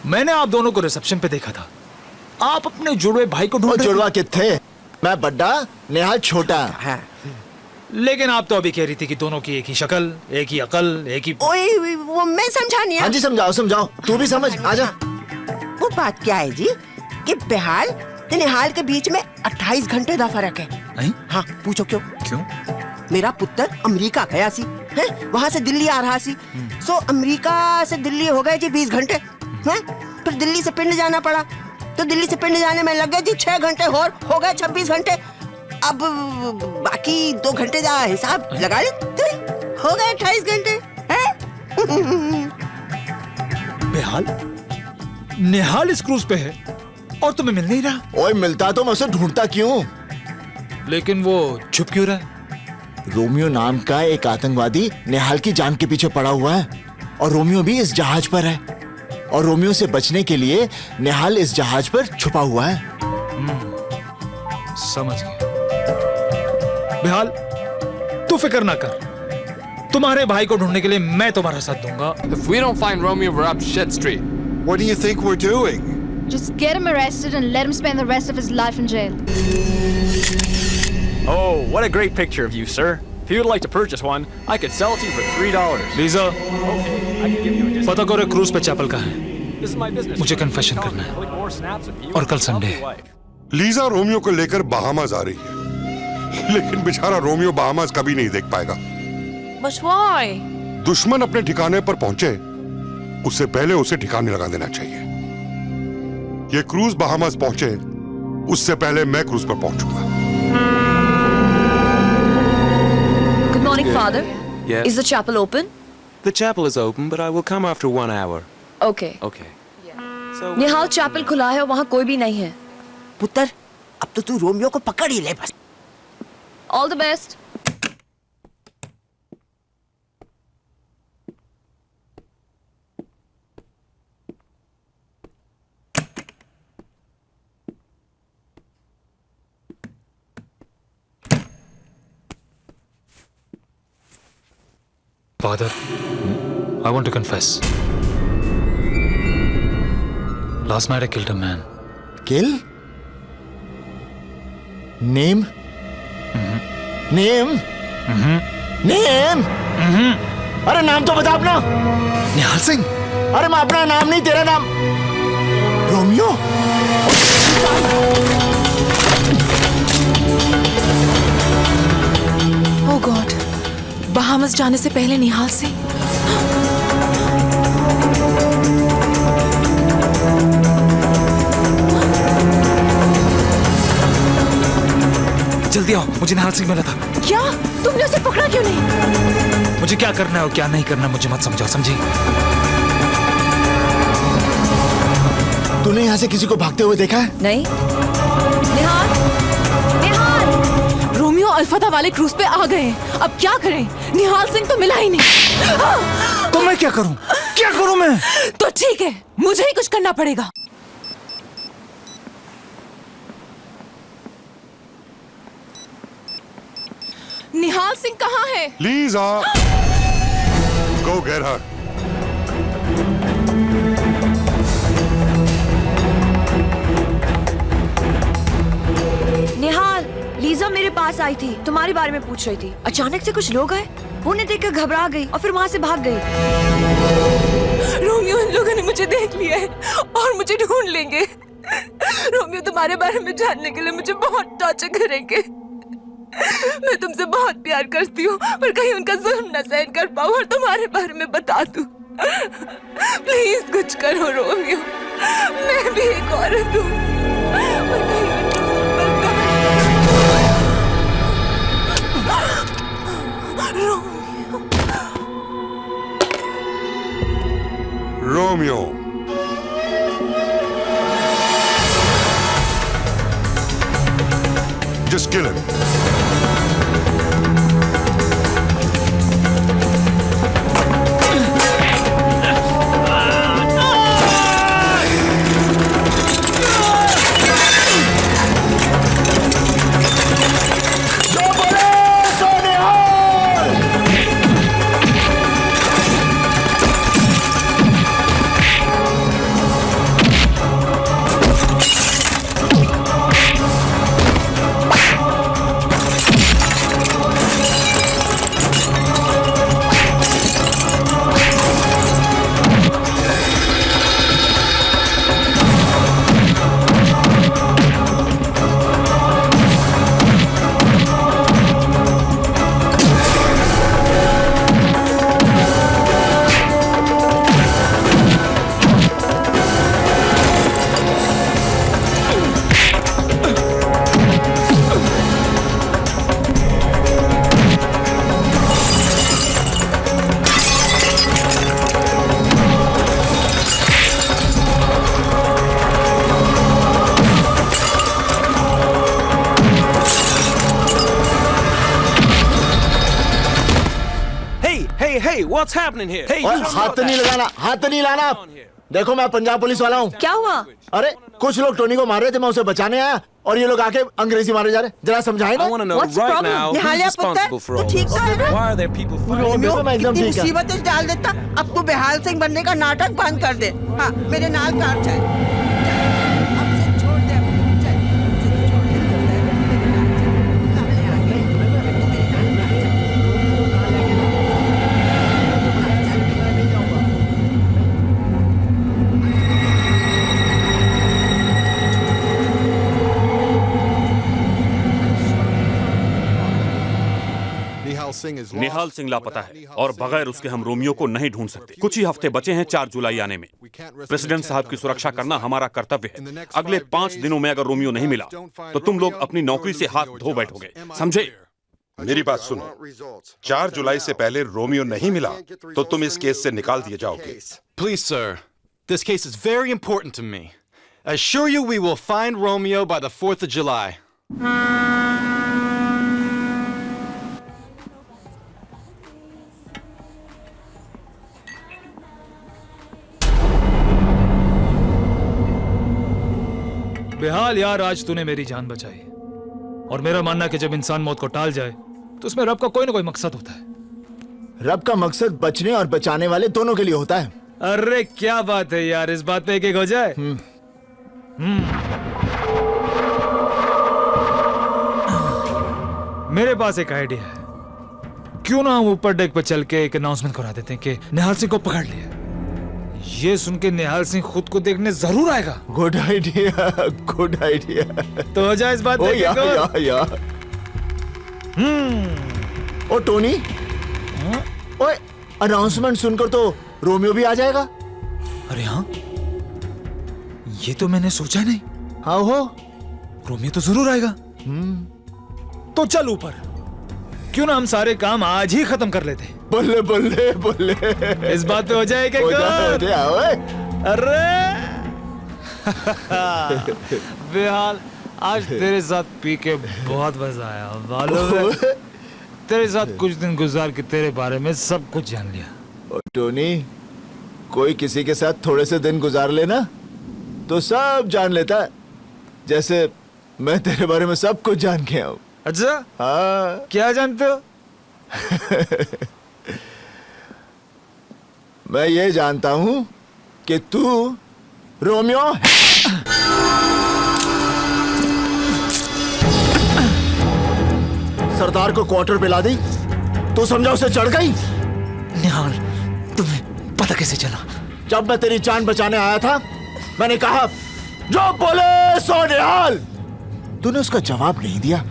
मैंने आप दोनों को रिसेप्शन पे देखा था। आप अपने जुड़वे भाई को ढूंढ रहे थे। जुड़वा कितने? मैं बड्डा, निहाल छोटा। हाँ। लेकिन आप तो अभी कह रही थी कि दोनों की एक ही शक्ल, एक ही अकल, एक ही। ओए, वो मैं समझा नहीं। हाँ जी, समझाओ। तू भी समझ, आजा। वो बात क्या है जी कि बेहाल तो निहाल के बीच में 28 घंटे का फर्क है। हाँ, पूछो क्यों? मेरा पुत्र अमेरिका गया सी, है? वहाँ से दिल्ली आ रहा सी। सो अमेरिका से दिल्ली हो गए जी 20 घंटे, हैं? फिर दिल्ली से पिंड जाना पड़ा, तो दिल्ली से पिंड जाने में लग गए जी 6 घंटे और हो गए 26 घंटे। अब बाकी 2 घंटे का हिसाब लगा ले, हो गए 28 घंटे, हैं? बेहाल, निहाल इस क्रूज पे है और तुम्हें मिल नहीं रहा। ओए, मिलता तो मैं उसे ढूंढता क्यों? लेकिन वो छुप क्यों रहा है? रोमियो नाम का एक आतंकवादी निहाल की जान के पीछे पड़ा हुआ है, और रोमियो भी इस जहाज पर है, और रोमियो से बचने के लिए निहाल इस जहाज पर छुपा हुआ है। समझ गया। बेहाल, तू फिक्र ना कर, तुम्हारे भाई को ढूंढने के लिए मैं तुम्हारा साथ दूंगा। If we don't find Romeo, we're up shit street. What do you think we're doing? Just get him arrested and let him spend the rest of his life in jail. Oh, what a great picture of you, sir. If you would like to purchase one, I could sell it to you for $3. Lisa, Okay, I can give you a discount. पता करो cruise पे chapel कहाँ है। This is my business. मुझे confession करना है। Click more snaps of you और कल and संडे your है। wife. लीजा रोमियो को लेकर बहामास आ रही है, लेकिन बेचारा रोमियो बहामास कभी नहीं देख पाएगा। But why? दुश्मन अपने ठिकाने पर पहुंचे, उससे पहले उसे ठिकाने लगा देना चाहिए। ये क्रूज बहामास पहुंचे, उससे पहले मैं क्रूज पर पहुंचूंगा। Good morning, Father. Yes. Is the chapel open? The chapel is open, but I will come after 1 hour. Okay. Okay. So Nihal chapel खुला है और वहाँ कोई भी नहीं है। पुत्र, अब तो तू रोमियो को पकड़ ही ले बस। All the best. Father, I want to confess. Last night I killed a man. Kill? Name? Name? Name? अरे नाम तो बता अपना। निहाल सिंह। अरे मैं अपना नाम नहीं, तेरा नाम। रोमियो? Oh God, बहामस जाने से पहले निहाल सिंह। जल्दी आओ, मुझे निहाल सिंह मिला था। क्या? तुमने उसे पकड़ा क्यों नहीं? मुझे क्या करना है और क्या नहीं करना मुझे मत समझाओ, समझी? तूने यहाँ से किसी को भागते हुए देखा है? नहीं। निहाल, निहाल। रोमियो अल्फादा वाले क्रूज पे आ गए हैं। अब क्या करें? निहाल सिंह तो मिला ही नहीं। तो मैं क्या करूं? क्या करूं मैं? तो ठीक है, मुझे ही कुछ करना पड़ेगा। निहाल सिंह कहाँ है? Lisa! Go get her. निहाल, लीजा मेरे पास आई थी, तुम्हारे बारे में पूछ रही थी। अचानक से कुछ लोग आए, उन्हें देखकर घबरा गई और फिर वहाँ से भाग गई। रोमियो, इन लोगों ने मुझे देख लिया है और मुझे ढूंढ लेंगे। रोमियो तुम्हारे बारे में जानने के लिए मुझे बहुत टॉर्चर करेंगे। मैं तुमसे बहुत प्यार करती हूँ, पर कहीं उनका जुल्म न सहन कर पाऊँ और तुम्हारे बारे में बता दूँ। प्लीज कुछ करो रोमियो, मैं भी एक औरत हूँ और कहीं Romeo. Just kill him. Hey, what's happening here? Hey, और हाथ नहीं लगाना, हाथ नहीं लाना। देखो मैं पंजाब पुलिस वाला हूँ। क्या हुआ? अरे कुछ लोग टोनी को मार रहे थे, मैं उसे बचाने आया और ये लोग आके अंग्रेजी मारे जा रहे। जरा समझाए ना। I want to know right now who's responsible for all ठीक this. तो है ना? Why are there people fighting? Romeo मैं एकदम कितनी ठीक है। मुसीबतें डाल देता। अब तू बेहाल सिंह बनने का नाटक बंद कर दे। हाँ, मेरे नाल कार जाए। अब से छोड़ दे अपनी चल। अब से तो छोड़ दे, चल दे, मेरे नाल चल। सामने आ गई। तू मेरे नाल चल। निहाल सिंह लापता है और बगैर उसके हम रोमियो को नहीं ढूंढ सकते। कुछ ही हफ्ते बचे हैं 4 जुलाई आने में। प्रेसिडेंट साहब की सुरक्षा करना हमारा कर्तव्य है। अगले 5 दिनों में अगर रोमियो नहीं मिला तो तुम लोग अपनी नौकरी से हाथ धो बैठोगे, समझे? मेरी बात सुनो, 4 जुलाई से पहले रोमियो नहीं मिला तो तुम इस केस से निकाल दिए जाओगे। Please, sir. This case is very important to me. Assure you we will find Romeo by the 4th of July. बेहाल यार, आज तूने मेरी जान बचाई। और मेरा मानना है कि जब इंसान मौत को टाल जाए तो उसमें रब का कोई ना कोई मकसद होता है। रब का मकसद बचने और बचाने वाले दोनों के लिए होता है। अरे क्या बात है यार, इस बात पे एक हो जाए। मेरे पास एक आइडिया है। क्यों ना हम ऊपर डेक पर चल के एक अनाउंसमेंट करा देते हैं कि निहाल सिंह को पकड़ लिया। ये सुन के निहाल सिंह खुद को देखने जरूर आएगा। Good idea, good idea. तो हो जाए इस बात पे। या। ओ टोनी, ओए अनाउंसमेंट सुनकर तो रोमियो भी आ जाएगा। अरे हाँ, ये तो मैंने सोचा नहीं। हाँ हो, रोमियो तो जरूर आएगा। तो चल ऊपर, क्यों ना हम सारे काम आज ही खत्म कर लेते। बल्ले बल्ले बल्ले, इस बात पे हो जाए क्या? अरे बेहाल, आज तेरे साथ पी के बहुत मजा आया। मालूम है, तेरे साथ कुछ दिन गुजार के तेरे बारे में सब कुछ जान लिया। टोनी, कोई किसी के साथ थोड़े से दिन गुजार लेना तो सब जान लेता है। जैसे मैं तेरे बारे में सब कुछ जान के आऊं। अच्छा? हाँ। क्या जानते हो? मैं ये जानता हूं कि तू रोमियो है। सरदार को क्वार्टर पे ला दी तो समझा उसे चढ़ गई। निहाल, तुम्हें पता कैसे चला? जब मैं तेरी जान बचाने आया था, मैंने कहा जो बोले सो निहाल। तूने उसका जवाब नहीं दिया।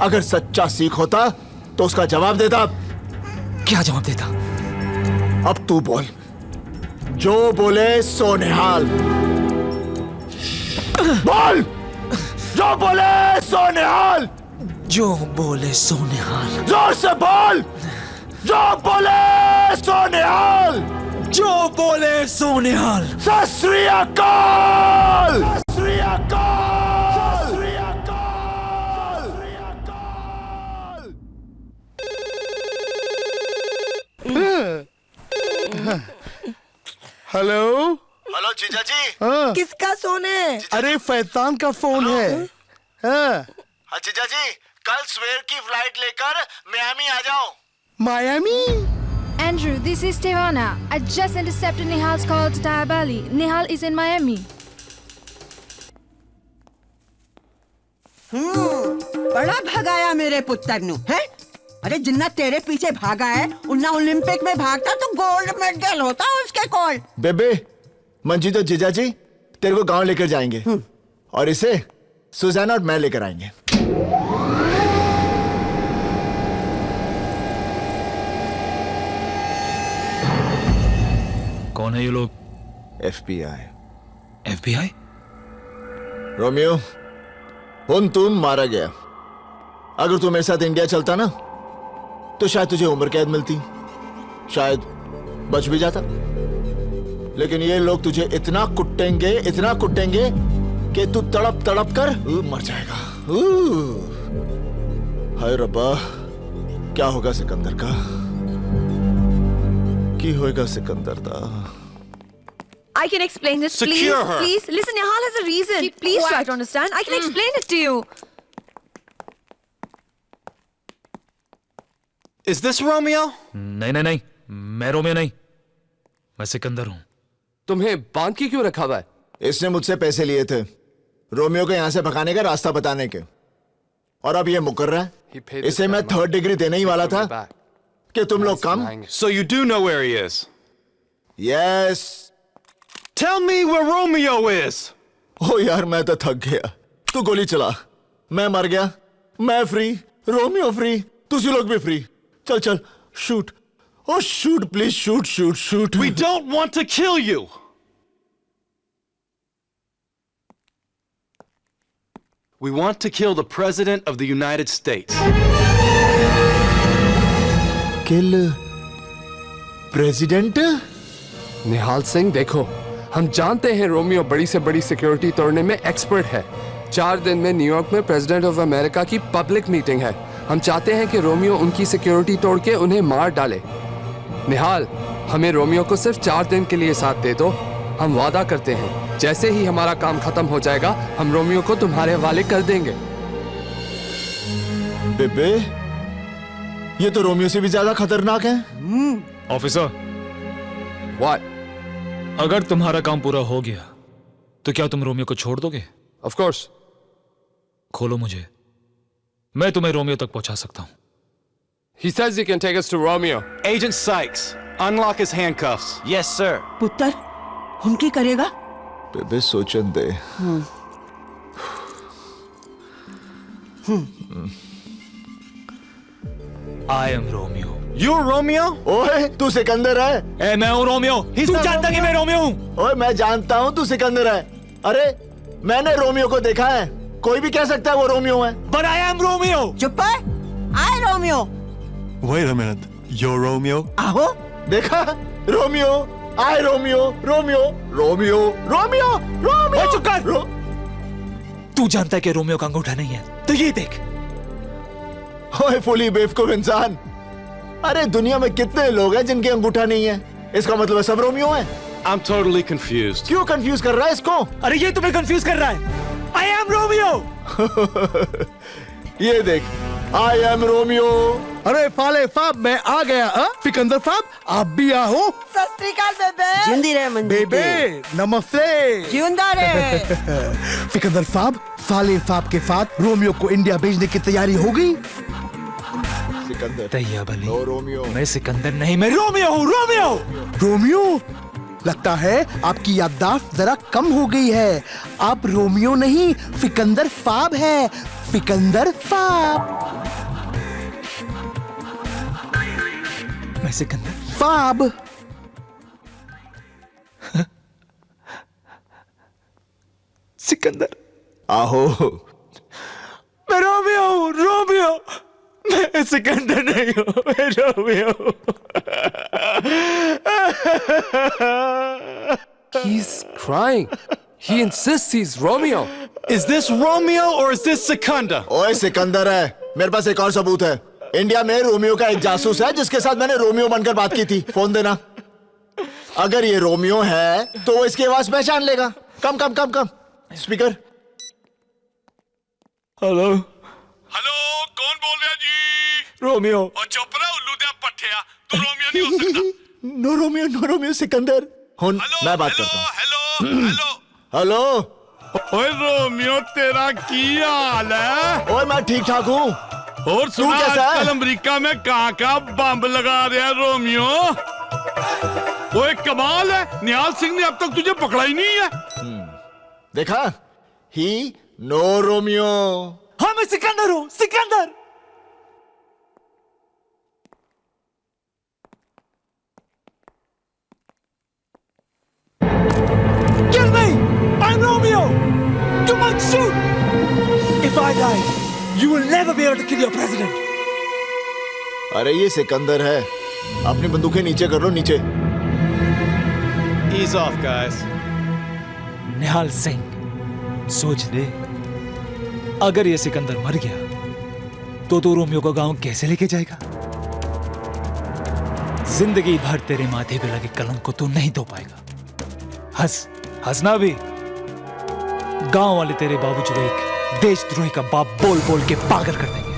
अगर सच्चा सिख होता तो उसका जवाब देता। क्या जवाब देता? अब तू बोल, जो बोले सो निहाल। बोल, जो बोले सो निहाल। जो बोले सो निहाल। जोर से बोल, जो बोले सो निहाल। जो बोले सो निहाल। सत श्री अकाल। सत श्री अकाल। सत श्री अकाल। हेलो हेलो जीजा जी। हाँ। किसका फोन है? अरे फैतान का फोन है। हाँ। जीजा जी, कल सवेर की फ्लाइट लेकर मियामी आ जाओ। Miami? Andrew, this is Tehana. I just intercepted Nihal's call to Diabali. Nihal is in Miami. बड़ा भगाया मेरे पुत्र नु है। अरे जिन्ना तेरे पीछे भागा है उन्ना ओलंपिक में भागता तो गोल्ड मेडल होता उसके कॉल। बेबे, मंजी तो जीजा जी तेरे को गांव लेकर जाएंगे और इसे सुजाना और मैं लेकर आएंगे। कौन है ये लोग? FBI। FBI? रोमियो, उन तुम मारा गया। अगर तू मेरे साथ इंडिया चलता ना तो शायद तुझे उम्र कैद मिलती, शायद बच भी जाता। लेकिन ये लोग तुझे इतना कुटेंगे कि तू तड़प तड़प कर मर जाएगा। हाय रब्बा, क्या होगा सिकंदर का? की होएगा सिकंदर दा? I can explain this, please. Secure her. Please, listen, Nihal has a reason. Please try to understand. I can explain it to you. Is this Romeo? नहीं नहीं नहीं, मैं रोमियो नहीं, मैं सिकंदर हूँ। तुम्हें बांध के क्यों रखा हुआ है? इसने मुझसे पैसे लिए थे रोमियो को यहाँ से भगाने का रास्ता बताने के, और अब ये मुकर रहा है। इसे मैं 3rd डिग्री देने ही वाला था कि तुम लोग कम। So you do know where he is? Yes. Tell me where Romeo is. ओ यार, मैं तो थक गया। तू गोली चला, मैं मर गया, मैं फ्री, रोमियो फ्री, तुझे लोग भी फ्री। चल चल, shoot. Oh, shoot, please, shoot, shoot, shoot. We don't want to kill you. We want to kill the President of the United States. Kill President? निहाल सिंह, देखो हम जानते हैं रोमियो बड़ी से बड़ी सिक्योरिटी तोड़ने में एक्सपर्ट है। 4 दिन में न्यूयॉर्क में प्रेसिडेंट ऑफ अमेरिका की पब्लिक मीटिंग है। हम चाहते हैं कि रोमियो उनकी सिक्योरिटी तोड़ के उन्हें मार डाले। निहाल, हमें रोमियो को सिर्फ 4 दिन के लिए साथ दे दो। हम वादा करते हैं जैसे ही हमारा काम खत्म हो जाएगा हम रोमियो को तुम्हारे हवाले कर देंगे। बेबे, ये तो रोमियो से भी ज्यादा खतरनाक है। Officer, what? अगर तुम्हारा काम पूरा हो गया तो क्या तुम रोमियो को छोड़ दोगे? Of course. खोलो मुझे, मैं तुम्हें रोमियो तक पहुंचा सकता हूं। He says he can take us to Romeo. Agent Sykes, unlock his handcuffs. Yes, sir. पुत्र उनकी करेगा? बेबे सोचन दे। I am Romeo. You're Romeo? ओए, तू सिकंदर है। मैं हूं रोमियो। तू जानता कि मैं रोमियो हूं? ओए, मैं जानता हूं तू सिकंदर है। अरे, मैंने रोमियो को देखा है। कोई भी कह सकता है वो रोमियो है। But I am Romeo. चुप है? आए Romeo. Wait a minute. You're Romeo? आहो। देखा? रोमियो, आए Romeo, Romeo, Romeo, Romeo, Romeo. चुप कर। तू जानता है कि रोमियो का अंगूठा नहीं है, तो ये देख। ओए फुली बेवकूफ इंसान। अरे दुनिया में कितने लोग हैं जिनके अंगूठा नहीं है? इसका मतलब है सब रोमियो हैं? I'm totally confused. क्यों कंफ्यूज कर रहा है इसको? अरे ये तुम्हें कंफ्यूज कर रहा है। I am Romeo. ये देख, I am Romeo. अरे फाले फाब, मैं आ गया। सिकंदर फाब, आप भी आओ। सत श्री अकाल बेबे। जिंदी रहे मंजी। बेबे नमस्ते। जिंदा रहे। सिकंदर फाब, फाले फाब के साथ रोमियो को इंडिया भेजने की तैयारी हो गई? सिकंदर। तैयार बली। No Romeo. मैं सिकंदर नहीं, मैं रोमियो हूँ। रोमियो। रोमियो? लगता है आपकी याददाश्त जरा कम हो गई है। आप रोमियो नहीं, सिकंदर फाब है। सिकंदर फाब। मैं सिकंदर फाब। सिकंदर। आहो। मैं रोमियो हूँ। रोमियो। मैं सिकंदर नहीं हूँ, मैं रोमियो हूँ। He's crying. He insists he's Romeo. Is this Romeo or is this Sikandar? ओए सिकंदर है। मेरे पास एक और सबूत है। इंडिया में रोमियो का एक जासूस है जिसके साथ मैंने रोमियो बनकर बात की थी। फोन देना। अगर ये रोमियो है तो वो इसकी आवाज पहचान लेगा। कम कम कम कम। स्पीकर। हेलो। हेलो, कौन बोल रहा जी? रोमियो। और चुप रहा उल्लू दे पट्टिया। तू रोमियो नहीं हो सकता। No Romeo, no Romeo, Sikandar. मैं बात करता हूँ। Hello hello hello. ओए रोमियो, तेरा की हाल है? ओए मैं ठीक ठाक हूँ। और सुना कैसा है? आजकल अमेरिका में कहाँ बम लगा रहा है रोमियो? वो एक कमाल है। निहाल सिंह ने अब तक तुझे पकड़ा ही नहीं है। देखा? ही नो रोमियो। हाँ मैं सिकंदर हूँ। Sikandar. Kill me! I'm Romeo! You might shoot! If I die, you will never be able to kill your president. अरे ये सिकंदर है। अपनी बंदूकें नीचे कर लो, नीचे। Ease off, guys. निहाल सिंह, सोच ले, अगर ये सिकंदर मर गया तो रोमियो को गांव कैसे लेके जाएगा? जिंदगी भर तेरे माथे पे लगे कलंक को तू नहीं धो पाएगा। हंसना भी। गांव वाले तेरे बाबूजी को एक देशद्रोही का बाप बोल बोल के पागल कर देंगे।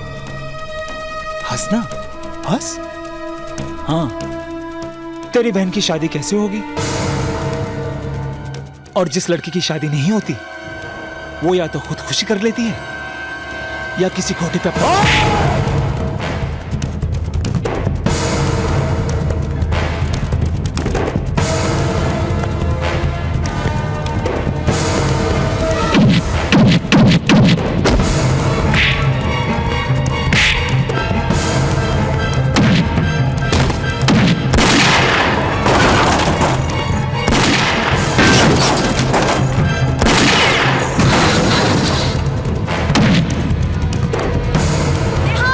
हंसना, हंस। हाँ, तेरी बहन की शादी कैसे होगी? और जिस लड़की की शादी नहीं होती वो या तो खुदकुशी कर लेती है या किसी खोटे पे निहाल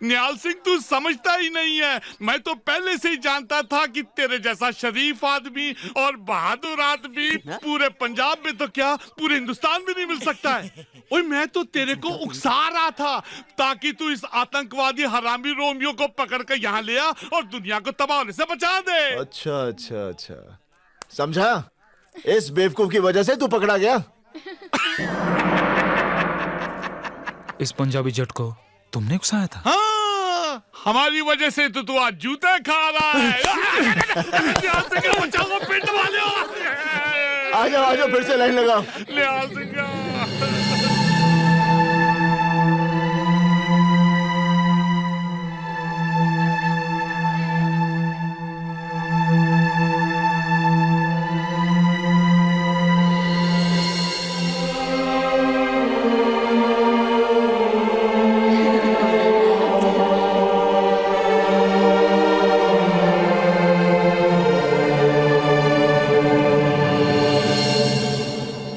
निहाल सिंह तू समझता ही नहीं है, मैं तो पहले से ही जानता था कि तेरे जैसा शरीफ आदमी और बहादुर आदमी पूरे पंजाब में तो क्या पूरे हिंदुस्तान में नहीं मिल सकता है। ओए मैं तो तेरे को उकसा रहा था ताकि तू इस आतंकवादी हरामी रोमियो को पकड़ कर यहाँ ले आ और दुनिया को तबाह होने से बचा दे। अच्छा अच्छा अच्छा, समझा? इस बेवकूफ की वजह से तू पकड़ा गया। इस पंजाबी जट को तुमने उकसाया था? हाँ, हमारी वजह से तो तू आज जूते खा रहा है। बचाओ, पिंड वाले आ जाओ फिर से लाइन लगाओ। लिहाज सिंह